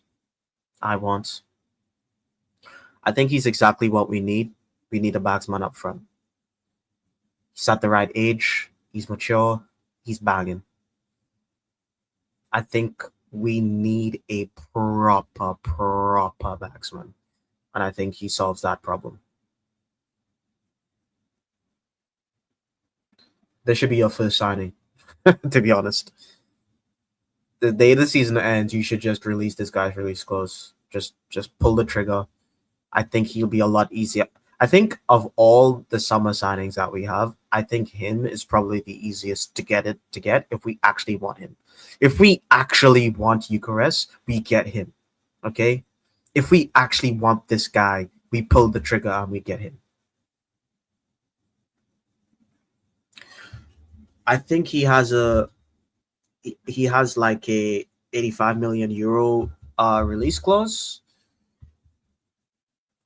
I want. I think he's exactly what we need. We need a batsman up front. He's at the right age. He's mature. He's banging. I think we need a proper batsman, and I think he solves that problem. This should be your first signing, to be honest. The day the season ends, you should just release this guy's release clause. Just pull the trigger. I think he'll be a lot easier. I think of all the summer signings that we have, I think him is probably the easiest to get if we actually want him. If we actually want Eucharist, we get him. Okay? If we actually want this guy, we pull the trigger and we get him. I think he has like a 85 million euro release clause,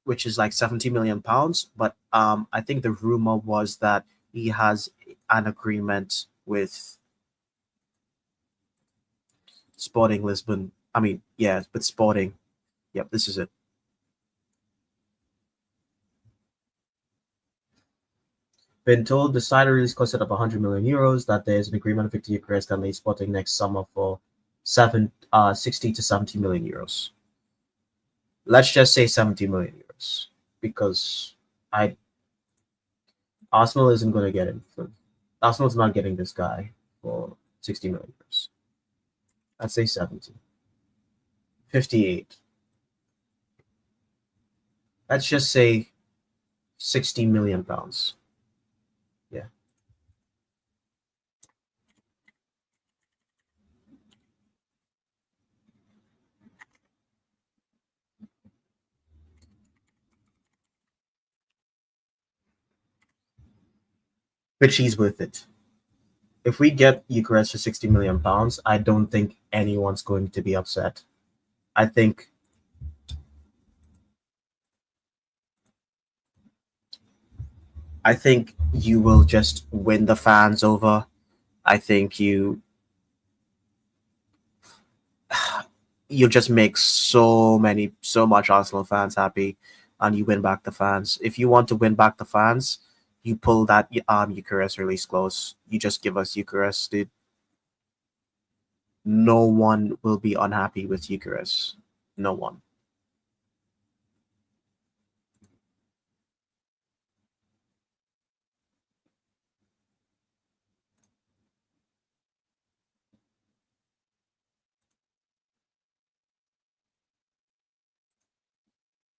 which is like 70 million pounds. But I think the rumor was that he has an agreement with Sporting Lisbon. I mean, yeah, with Sporting. Yep, this is it. Been told the side release costed up 100 million euros. That there's an agreement with Victor Eucharist that leaves Sporting next summer for 60 to 70 million euros. Let's just say 70 million euros because I Arsenal isn't going to get him. Arsenal's not getting this guy for 60 million euros. I'd say 70. 58. Let's just say 60 million pounds. Yeah. But she's worth it. If we get Eucharist for 60 million pounds, I don't think anyone's going to be upset. I think you will just win the fans over. I think you'll just make so much Arsenal fans happy, and you win back the fans. If you want to win back the fans, you pull that Eucharist release clause. You just give us Eucharist, dude. No one will be unhappy with Eucharist. No one.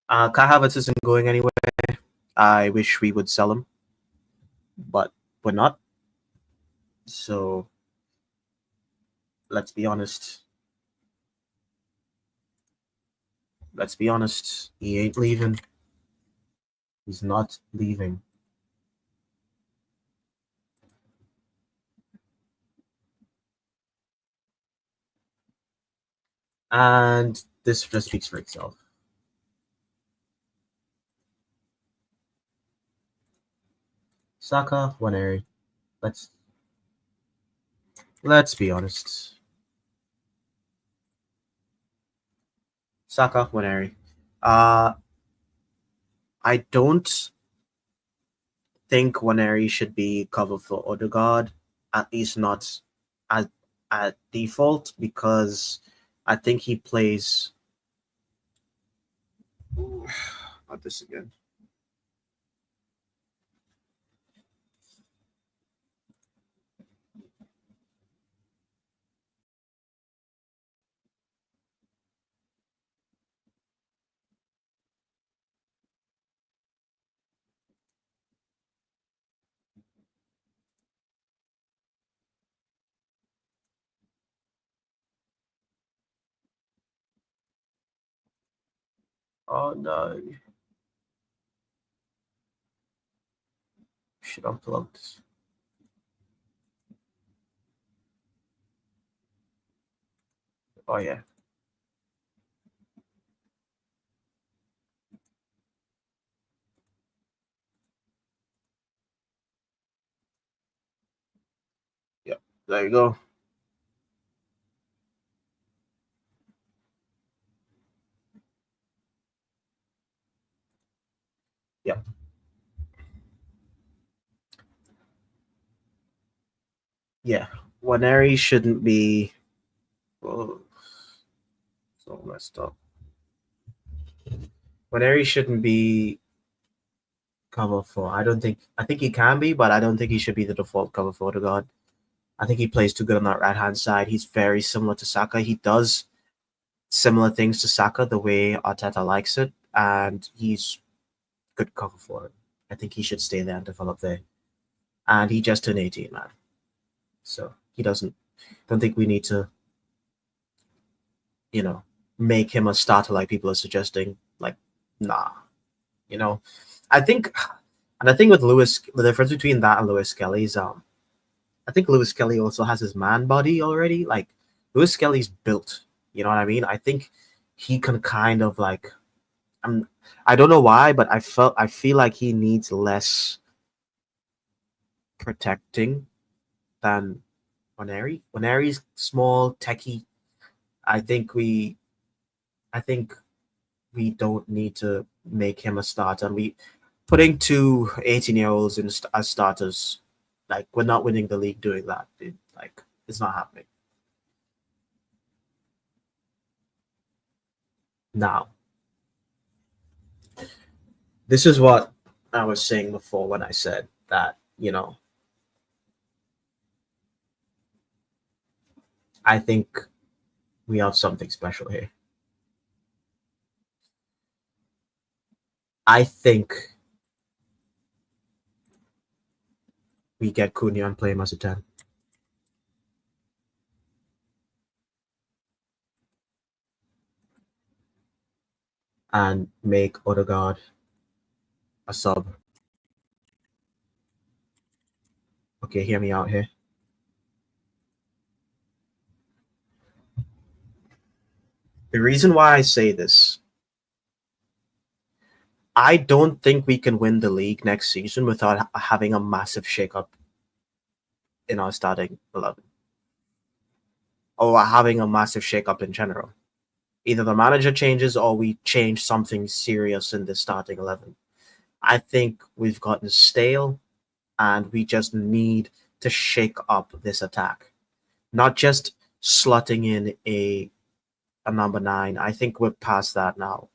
Kai Havertz isn't going anywhere. I wish we would sell him, but we're not. So let's be honest. Let's be honest. He ain't leaving. He's not leaving. And this just speaks for itself. Saka, Waneri. Let's be honest. Saka, Waneri. I don't think Waneri should be covered for Odegaard, at least not at default, because I think he plays. Ooh, not this again. Oh no. Shit unplugged. Oh yeah. Yep. There you go. Yep. Yeah. Waneri shouldn't be. Well, So messed up. Waneri shouldn't be cover four. I don't think. I think he can be, but I don't think he should be the default cover for Odegaard. I think he plays too good on that right hand side. He's very similar to Saka. He does similar things to Saka the way Arteta likes it, and he's good cover for him. I think he should stay there and develop there. And he just turned 18, man. So he doesn't. Don't think we need to, make him a starter like people are suggesting. Like, nah. I think, and I think with Lewis, the difference between that and Lewis Kelly is, I think Lewis Kelly also has his man body already. Like, Lewis Kelly's built. You know what I mean? I think he can kind of like, I don't know why, but I feel like he needs less protecting than Waneri. Waneri's small, techie. I think we don't need to make him a starter. And we putting two 18-year-olds as starters, like we're not winning the league doing that. It's not happening. Now, this is what I was saying before when I said that, I think we have something special here. I think we get Cunha and play him as a 10. And make Odegaard a sub. Okay, hear me out here. The reason why I say this, I don't think we can win the league next season without having a massive shakeup in our starting 11. Or having a massive shakeup in general. Either the manager changes or we change something serious in the starting 11. I think we've gotten stale and we just need to shake up this attack. Not just slotting in a number 9. I think we're past that now.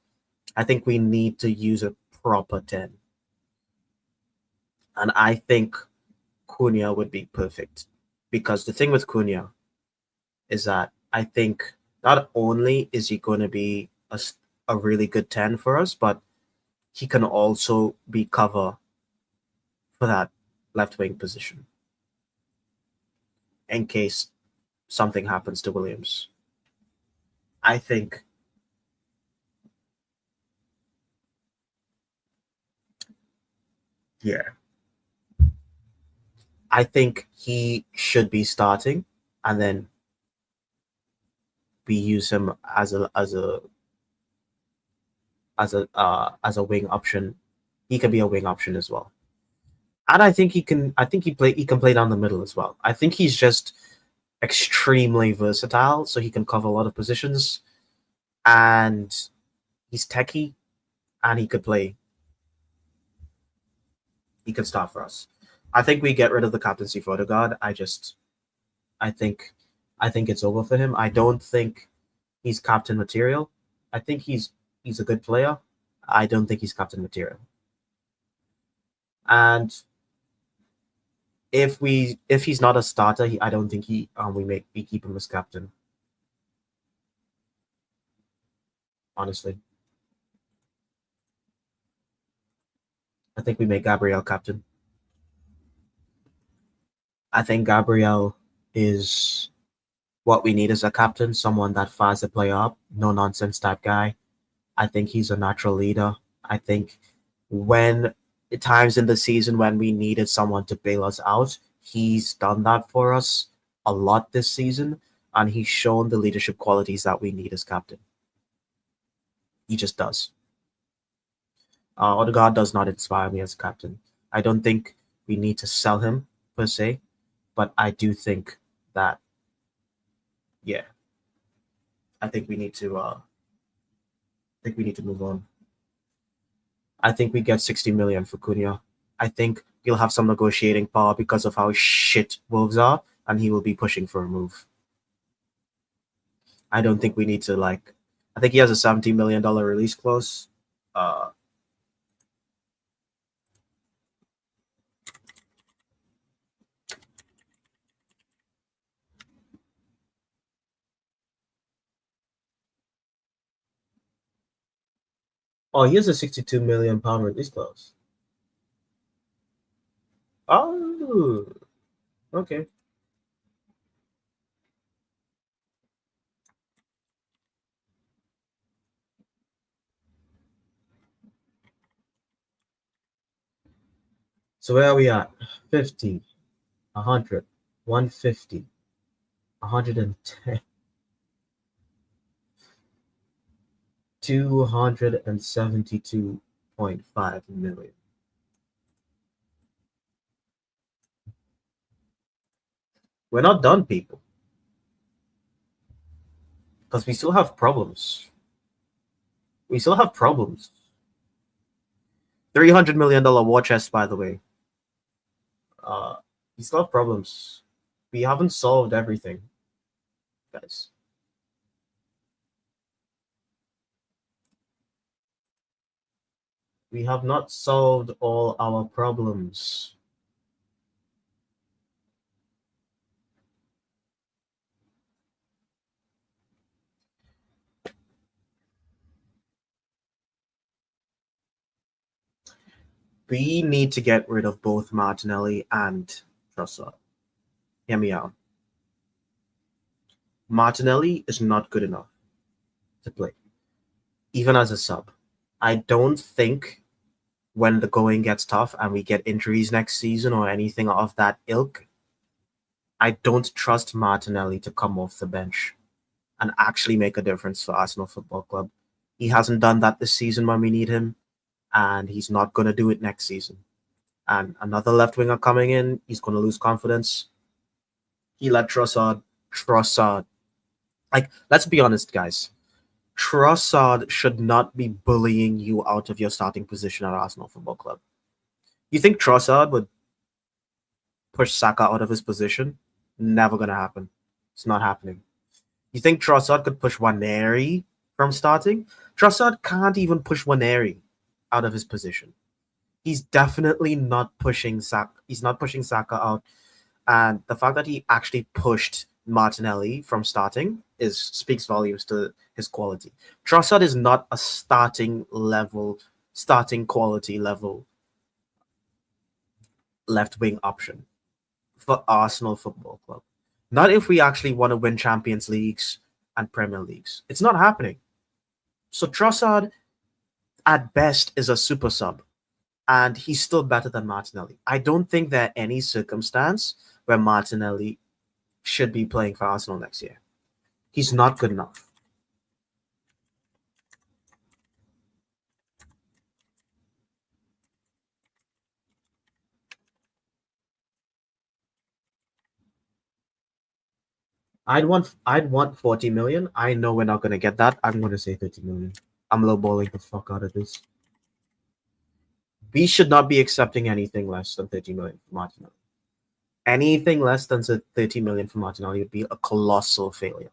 I think we need to use a proper 10. And I think Cunha would be perfect. Because the thing with Cunha is that I think not only is he going to be a really good 10 for us, but he can also be cover for that left wing position in case something happens to Williams. I think I think he should be starting, and then we use him as a wing option. He can be a wing option as well. And I think he can play down the middle as well. I think he's just extremely versatile, so he can cover a lot of positions. And he's techie, and he could play. He could start for us. I think we get rid of the captaincy for Odegaard. I think it's over for him. I don't think he's captain material. I think he's a good player. I don't think he's captain material. And if he's not a starter, I don't think we keep him as captain. Honestly, I think we make Gabriel captain. I think Gabriel is what we need as a captain, someone that fires the player up, no nonsense type guy. I think he's a natural leader. I think when times in the season when we needed someone to bail us out, he's done that for us a lot this season, and he's shown the leadership qualities that we need as captain. He just does. Odegaard does not inspire me as captain. I don't think we need to sell him per se, but I do think that, I think we need to move on. I think we get 60 million for Cunha. I think he'll have some negotiating power because of how shit Wolves are, and he will be pushing for a move. I don't think we need to I think he has a $17 million release clause. Uh, oh, he has a £62 million release clause. Oh, okay. So where are we at? 50, 100, 150, 110, 272.5 million. We're not done, people, because we still have problems. We still have problems. $300 million war chest, by the way. We still have problems. We haven't solved everything, guys. We have not solved all our problems. We need to get rid of both Martinelli and Trossard. Hear me out. Martinelli is not good enough to play, even as a sub. I don't think when the going gets tough and we get injuries next season or anything of that ilk, I don't trust Martinelli to come off the bench and actually make a difference for Arsenal Football Club. He hasn't done that this season when we need him, and he's not going to do it next season. And another left winger coming in, he's going to lose confidence. He let Trossard. Like, let's be honest, guys. Trossard should not be bullying you out of your starting position at Arsenal Football Club. You think Trossard would push Saka out of his position? Never going to happen. It's not happening. You think Trossard could push Waneri from starting? Trossard can't even push Waneri out of his position. He's definitely not pushing Saka. He's not pushing Saka out. And the fact that he actually pushed Martinelli from starting speaks volumes to his quality. Trossard is not a starting quality level left wing option for Arsenal Football Club. Not if we actually want to win Champions Leagues and Premier Leagues. It's not happening. So Trossard, at best, is a super sub, and he's still better than Martinelli. I don't think there are any circumstance where Martinelli should be playing for Arsenal next year. He's not good enough. I'd want 40 million. I know we're not gonna get that. I'm gonna say 30 million. I'm lowballing the fuck out of this. We should not be accepting anything less than 30 million for Martinelli. Anything less than 30 million for Martinelli would be a colossal failure.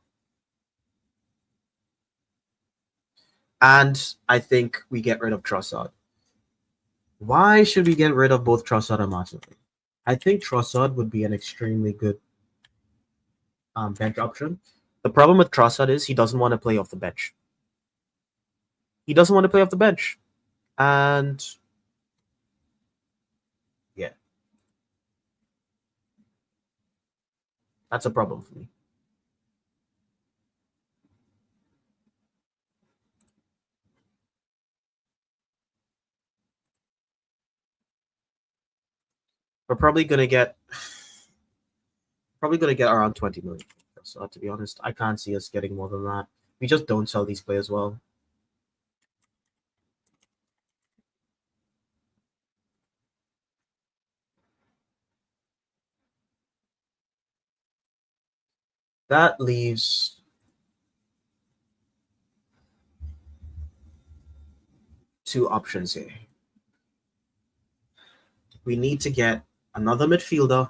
And I think we get rid of Trossard. Why should we get rid of both Trossard and Martinelli? I think Trossard would be an extremely good bench option. The problem with Trossard is he doesn't want to play off the bench. He doesn't want to play off the bench. And yeah, that's a problem for me. We're probably gonna get around 20 million. So to be honest, I can't see us getting more than that. We just don't sell these players well. That leaves two options here. We need to get another midfielder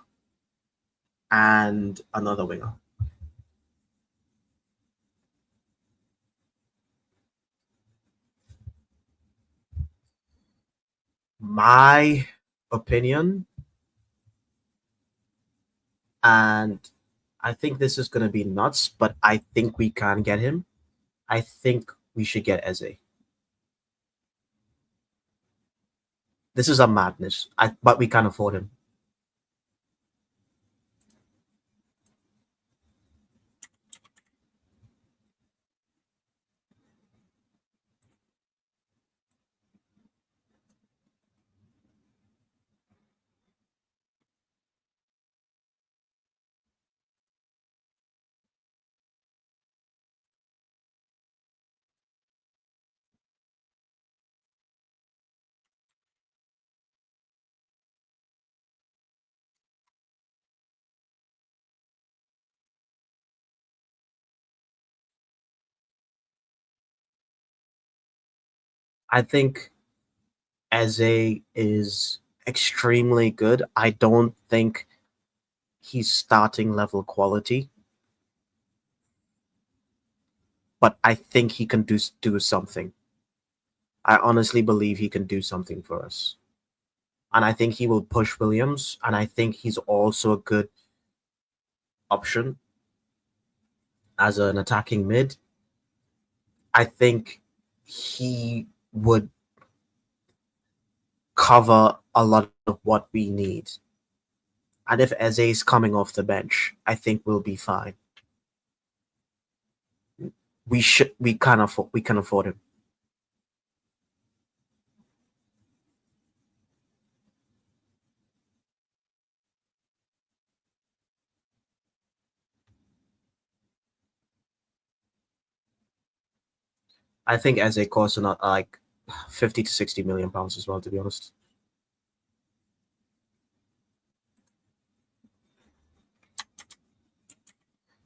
and another winger. My opinion, and I think this is going to be nuts, but I think we can get him. I think we should get Eze. This is a madness, but we can't afford him. I think Eze is extremely good. I don't think he's starting level quality, but I think he can do something. I honestly believe he can do something for us. And I think he will push Williams, and I think he's also a good option as an attacking mid. I think he would cover a lot of what we need. And if Eze is coming off the bench, I think we'll be fine. We can afford him. I think Eze costs not like 50 to 60 million pounds as well, to be honest.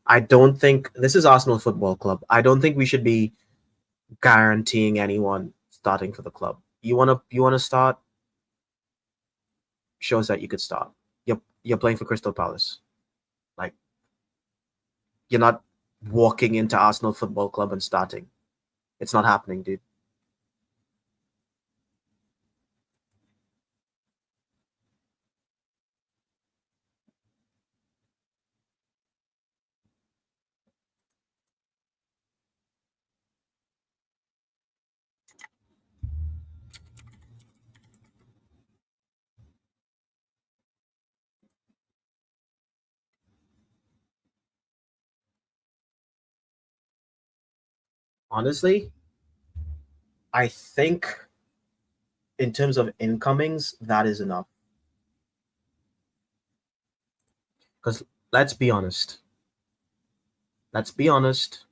I don't think this is Arsenal Football Club. I don't think we should be guaranteeing anyone starting for the club. You wanna start? Shows that you could start. You're playing for Crystal Palace. Like you're not walking into Arsenal Football Club and starting. It's not happening, dude. Honestly, I think in terms of incomings, that is enough. Because let's be honest. Let's be honest.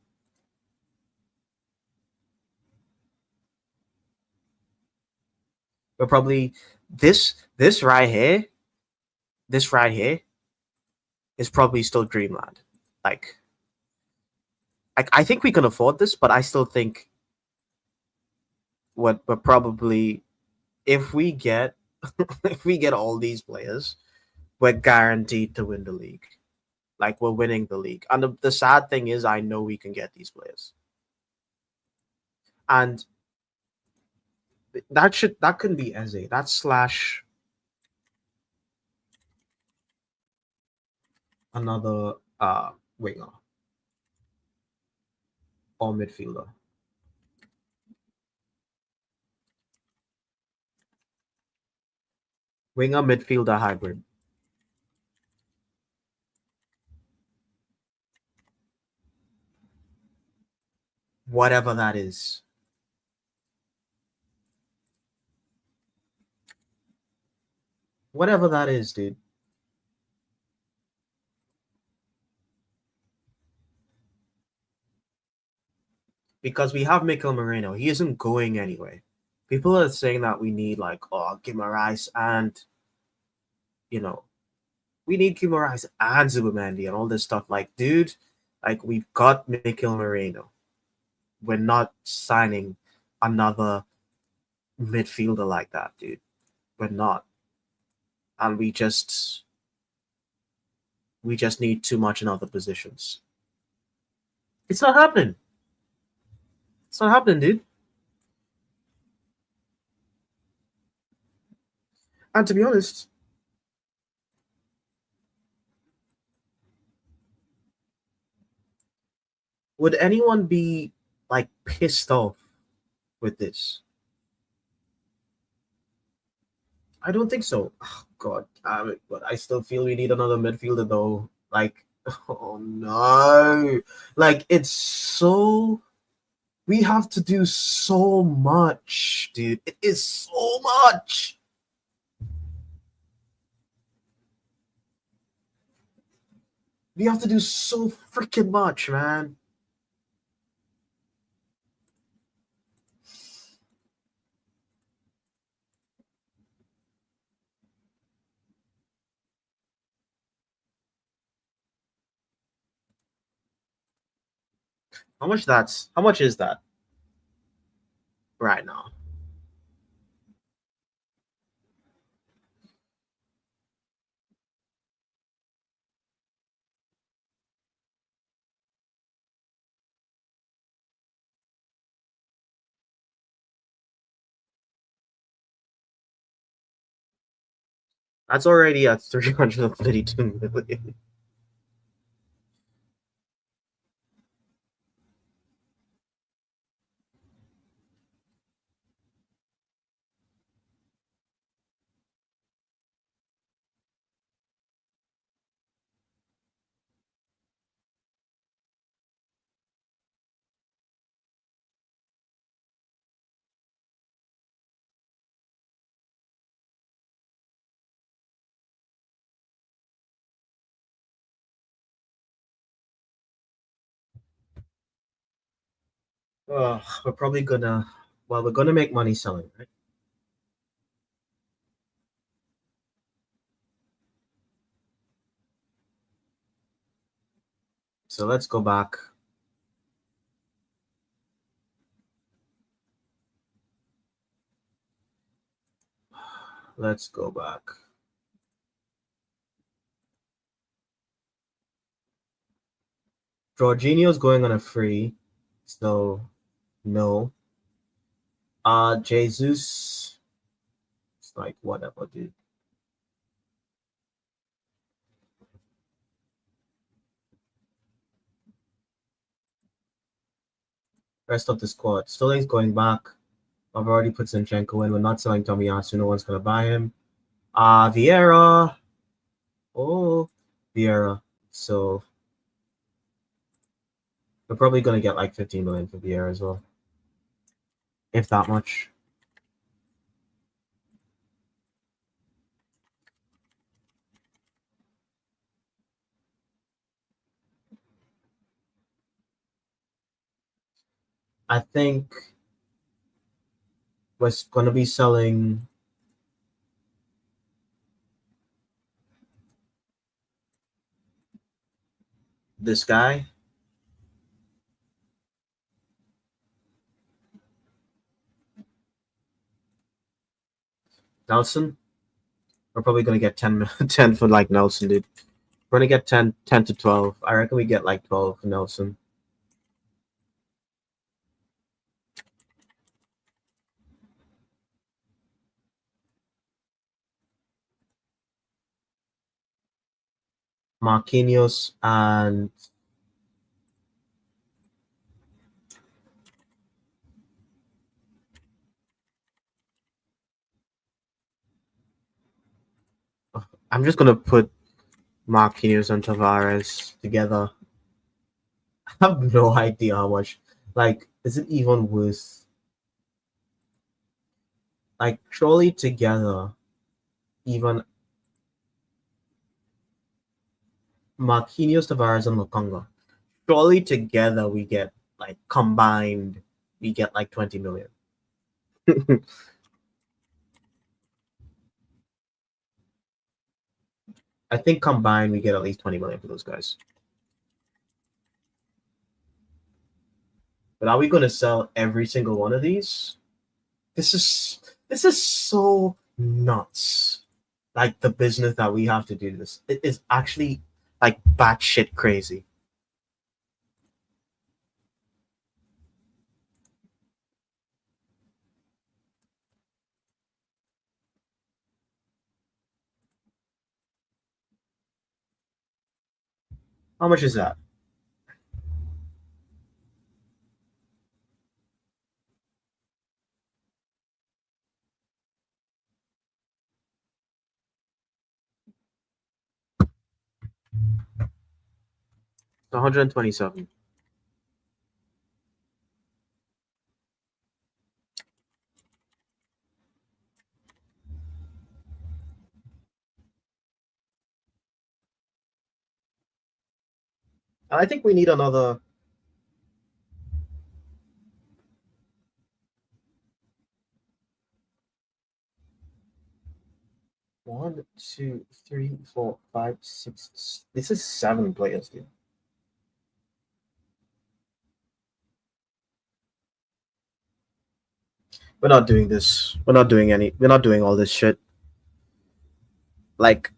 We're probably this right here. This right here is probably still dreamland. Like I think we can afford this, but I still think what we're probably if we get if we get all these players, we're guaranteed to win the league. Like we're winning the league. And the sad thing is I know we can get these players. And that couldn't be Eze. That's slash another winger or midfielder. Winger midfielder hybrid. Whatever that is. Whatever that is, dude. Because we have Mikel Moreno. He isn't going anywhere. People are saying that we need like Guimaraes and you know we need Guimaraes and Zubamendi and all this stuff. Like, dude, like we've got Mikel Moreno. We're not signing another midfielder like that, dude. We're not. And we just need too much in other positions. It's not happening. It's not happening, dude. And to be honest, would anyone be like pissed off with this? I don't think so. Oh, God, but I still feel we need another midfielder though. Like, oh no, like it's so we have to do so much, dude. It is so much. We have to do so freaking much, man. How much is that right now? That's already at 332 million. We're probably gonna we're gonna make money selling, right? So let's go back. Let's go back. Jorginho's going on a free, so no. Jesus, it's like whatever, dude. Rest of the squad. Sterling's going back. I've already put Zinchenko in. We're not selling Tomiyasu. No one's gonna buy him. Vieira. Oh, Vieira. So we're probably gonna get like 15 million for Vieira as well, if that much. I think we're gonna be selling this guy. Nelson. We're probably gonna get 10, 10 for like Nelson, dude. We're gonna get 10 to 12. I reckon we get like 12 for Nelson. Marquinhos and I'm just gonna put Marquinhos and Tavares together. I have no idea how much. Like, is it even worth? Like, surely together, even Marquinhos, Tavares, and Lokonga. Surely together, we get like combined, we get like 20 million. I think combined, we get at least 20 million for those guys. But are we going to sell every single one of these? This is so nuts. Like the business that we have to do this, it is actually like batshit crazy. How much is that? It's 127. I think we need another. One, two, three, four, five, six. This is 7 players, dude. We're not doing this. We're not doing any. We're not doing all this shit. Like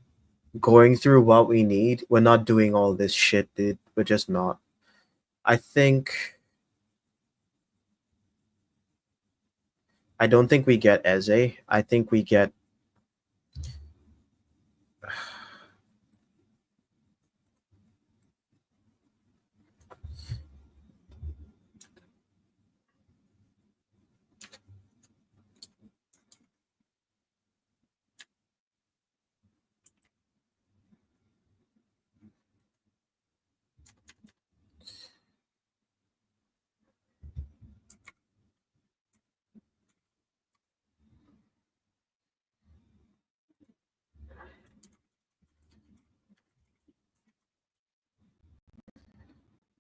going through what we need. We're not doing all this shit, dude. We're just not. I think. I don't think we get Eze. I think we get.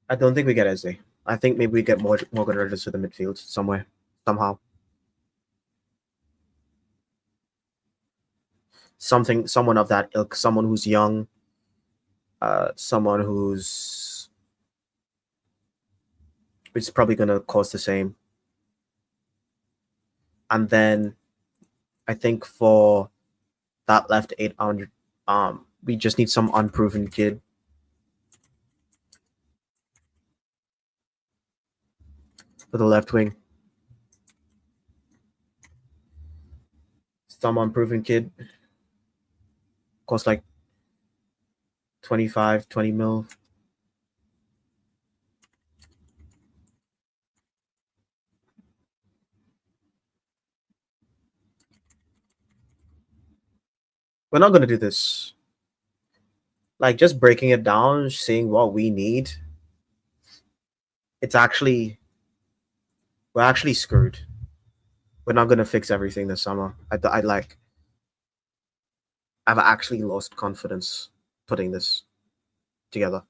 I don't think we get Eze. I think maybe we get Morgan Rogers to the midfield somewhere, somehow. Someone of that ilk, someone who's young, someone who's it's probably gonna cost the same. And then I think for that left 800, we just need some unproven kid. For the left wing. Some unproven kid. Cost like 25, 20 mil. We're not gonna do this. Like just breaking it down, seeing what we need. It's actually we're actually screwed. We're not gonna fix everything this summer. I like I've actually lost confidence putting this together.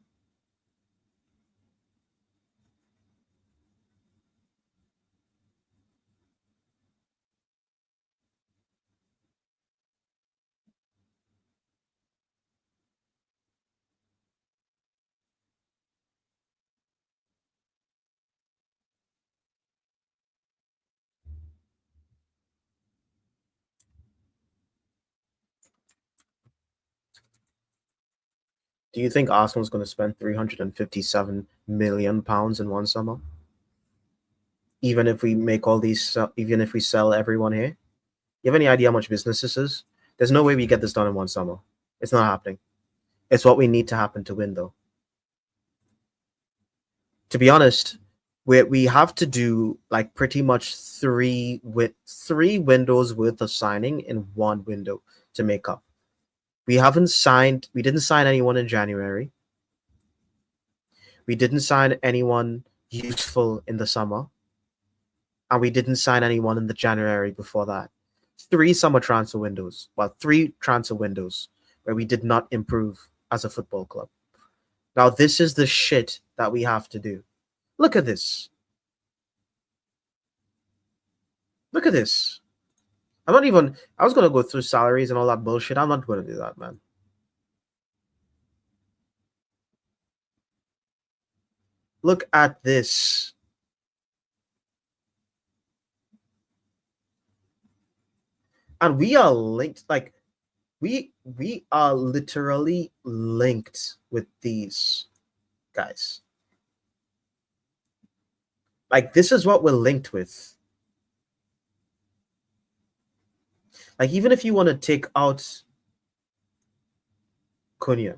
Do you think Arsenal's going to spend 357 million pounds in one summer? Even if we make all these, even if we sell everyone here, you have any idea how much business this is? There's no way we get this done in one summer. It's not happening. It's what we need to happen to win, though. To be honest, we have to do like pretty much three windows worth of signing in one window to make up. We didn't sign anyone in January. We didn't sign anyone useful in the summer. And we didn't sign anyone in the January before that. Three summer transfer windows. Well, three transfer windows where we did not improve as a football club. Now, this is the shit that we have to do. Look at this. Look at this. I'm not even. I was gonna go through salaries and all that bullshit. I'm not gonna do that, man. Look at this. And we are linked. Like we are literally linked with these guys. Like this is what we're linked with. Like even if you want to take out Cunha,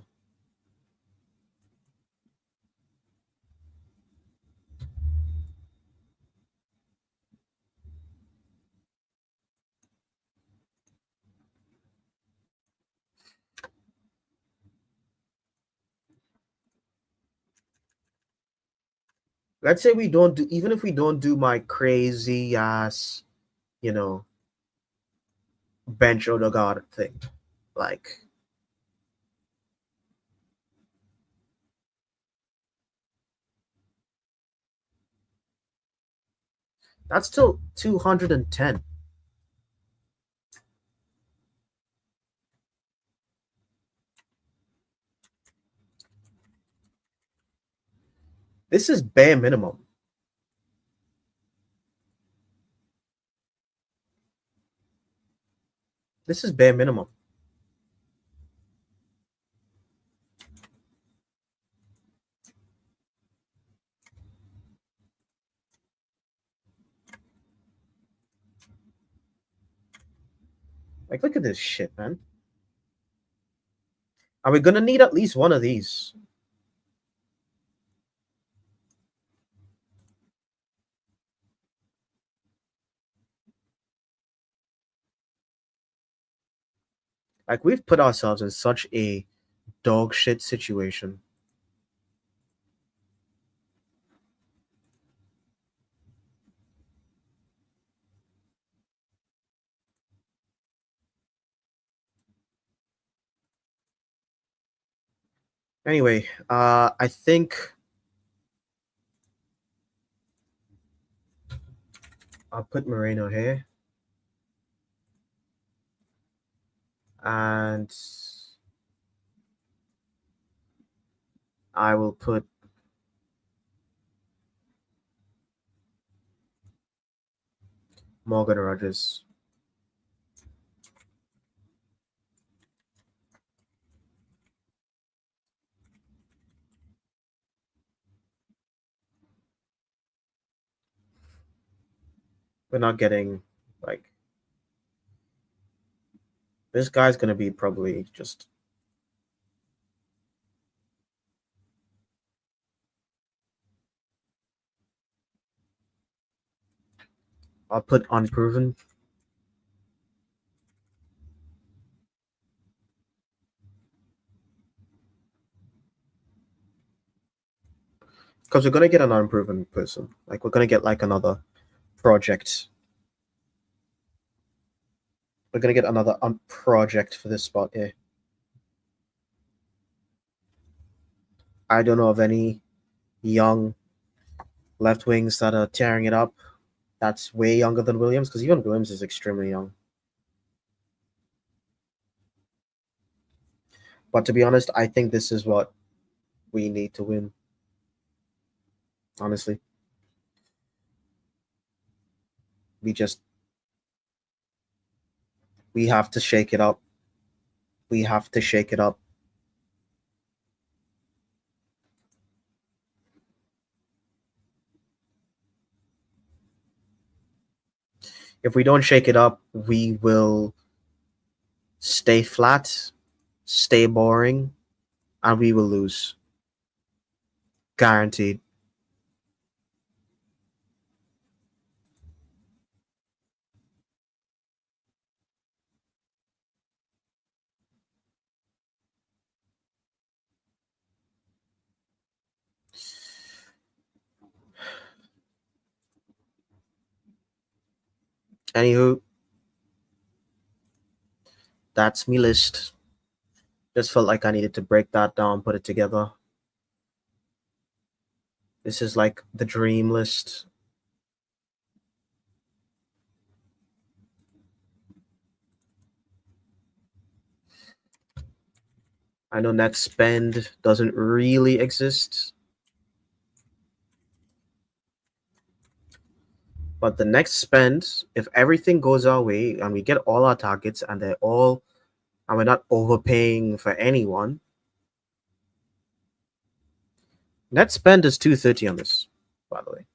Let's say we don't do, even if we don't do my crazy ass, you know, bench Odegaard thing, like that's still 210. This is bare minimum. This is bare minimum. Like, look at this shit, man. Are we gonna need at least one of these? Like, we've put ourselves in such a dog shit situation. Anyway, I think I'll put Moreno here. And I will put Morgan Rogers. We're not getting, like, this guy's gonna be probably just. I'll put unproven. Because we're gonna get an unproven person. Like, we're gonna get like another project. We're gonna get another project for this spot here. I don't know of any young left wings that are tearing it up. That's way younger than Williams, because even Williams is extremely young. But to be honest, I think this is what we need to win. Honestly, we have to shake it up. We have to shake it up. If we don't shake it up, we will stay flat, stay boring, and we will lose. Guaranteed. Anywho, that's me list. Just felt like I needed to break that down, put it together. This is like the dream list. I know net spend doesn't really exist. But the next spend, if everything goes our way and we get all our targets and we're not overpaying for anyone, net spend is 230 on this, by the way.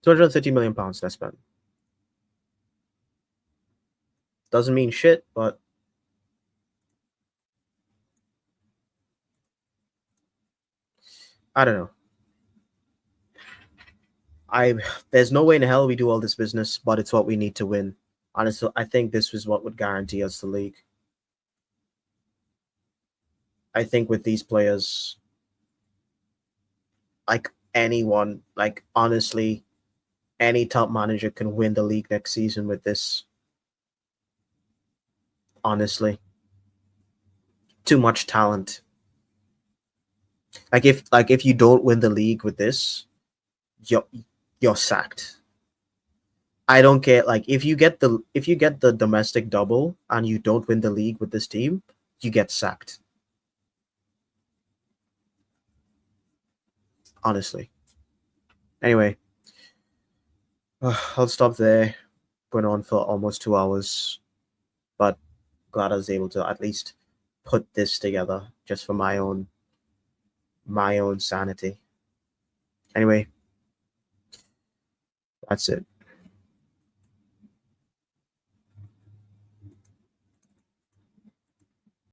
£230 million net spend. Doesn't mean shit, but I don't know. There's no way in hell we do all this business, but it's what we need to win. Honestly, I think this was what would guarantee us the league. I think with these players, like anyone, like honestly, any top manager can win the league next season with this. Honestly, too much talent. If you don't win the league with this, you're you're sacked. I don't care. Like if you get the domestic double and you don't win the league with this team, you get sacked. Honestly. Anyway, I'll stop there. Going on for almost 2 hours, but glad I was able to at least put this together just for my own sanity. Anyway, that's it.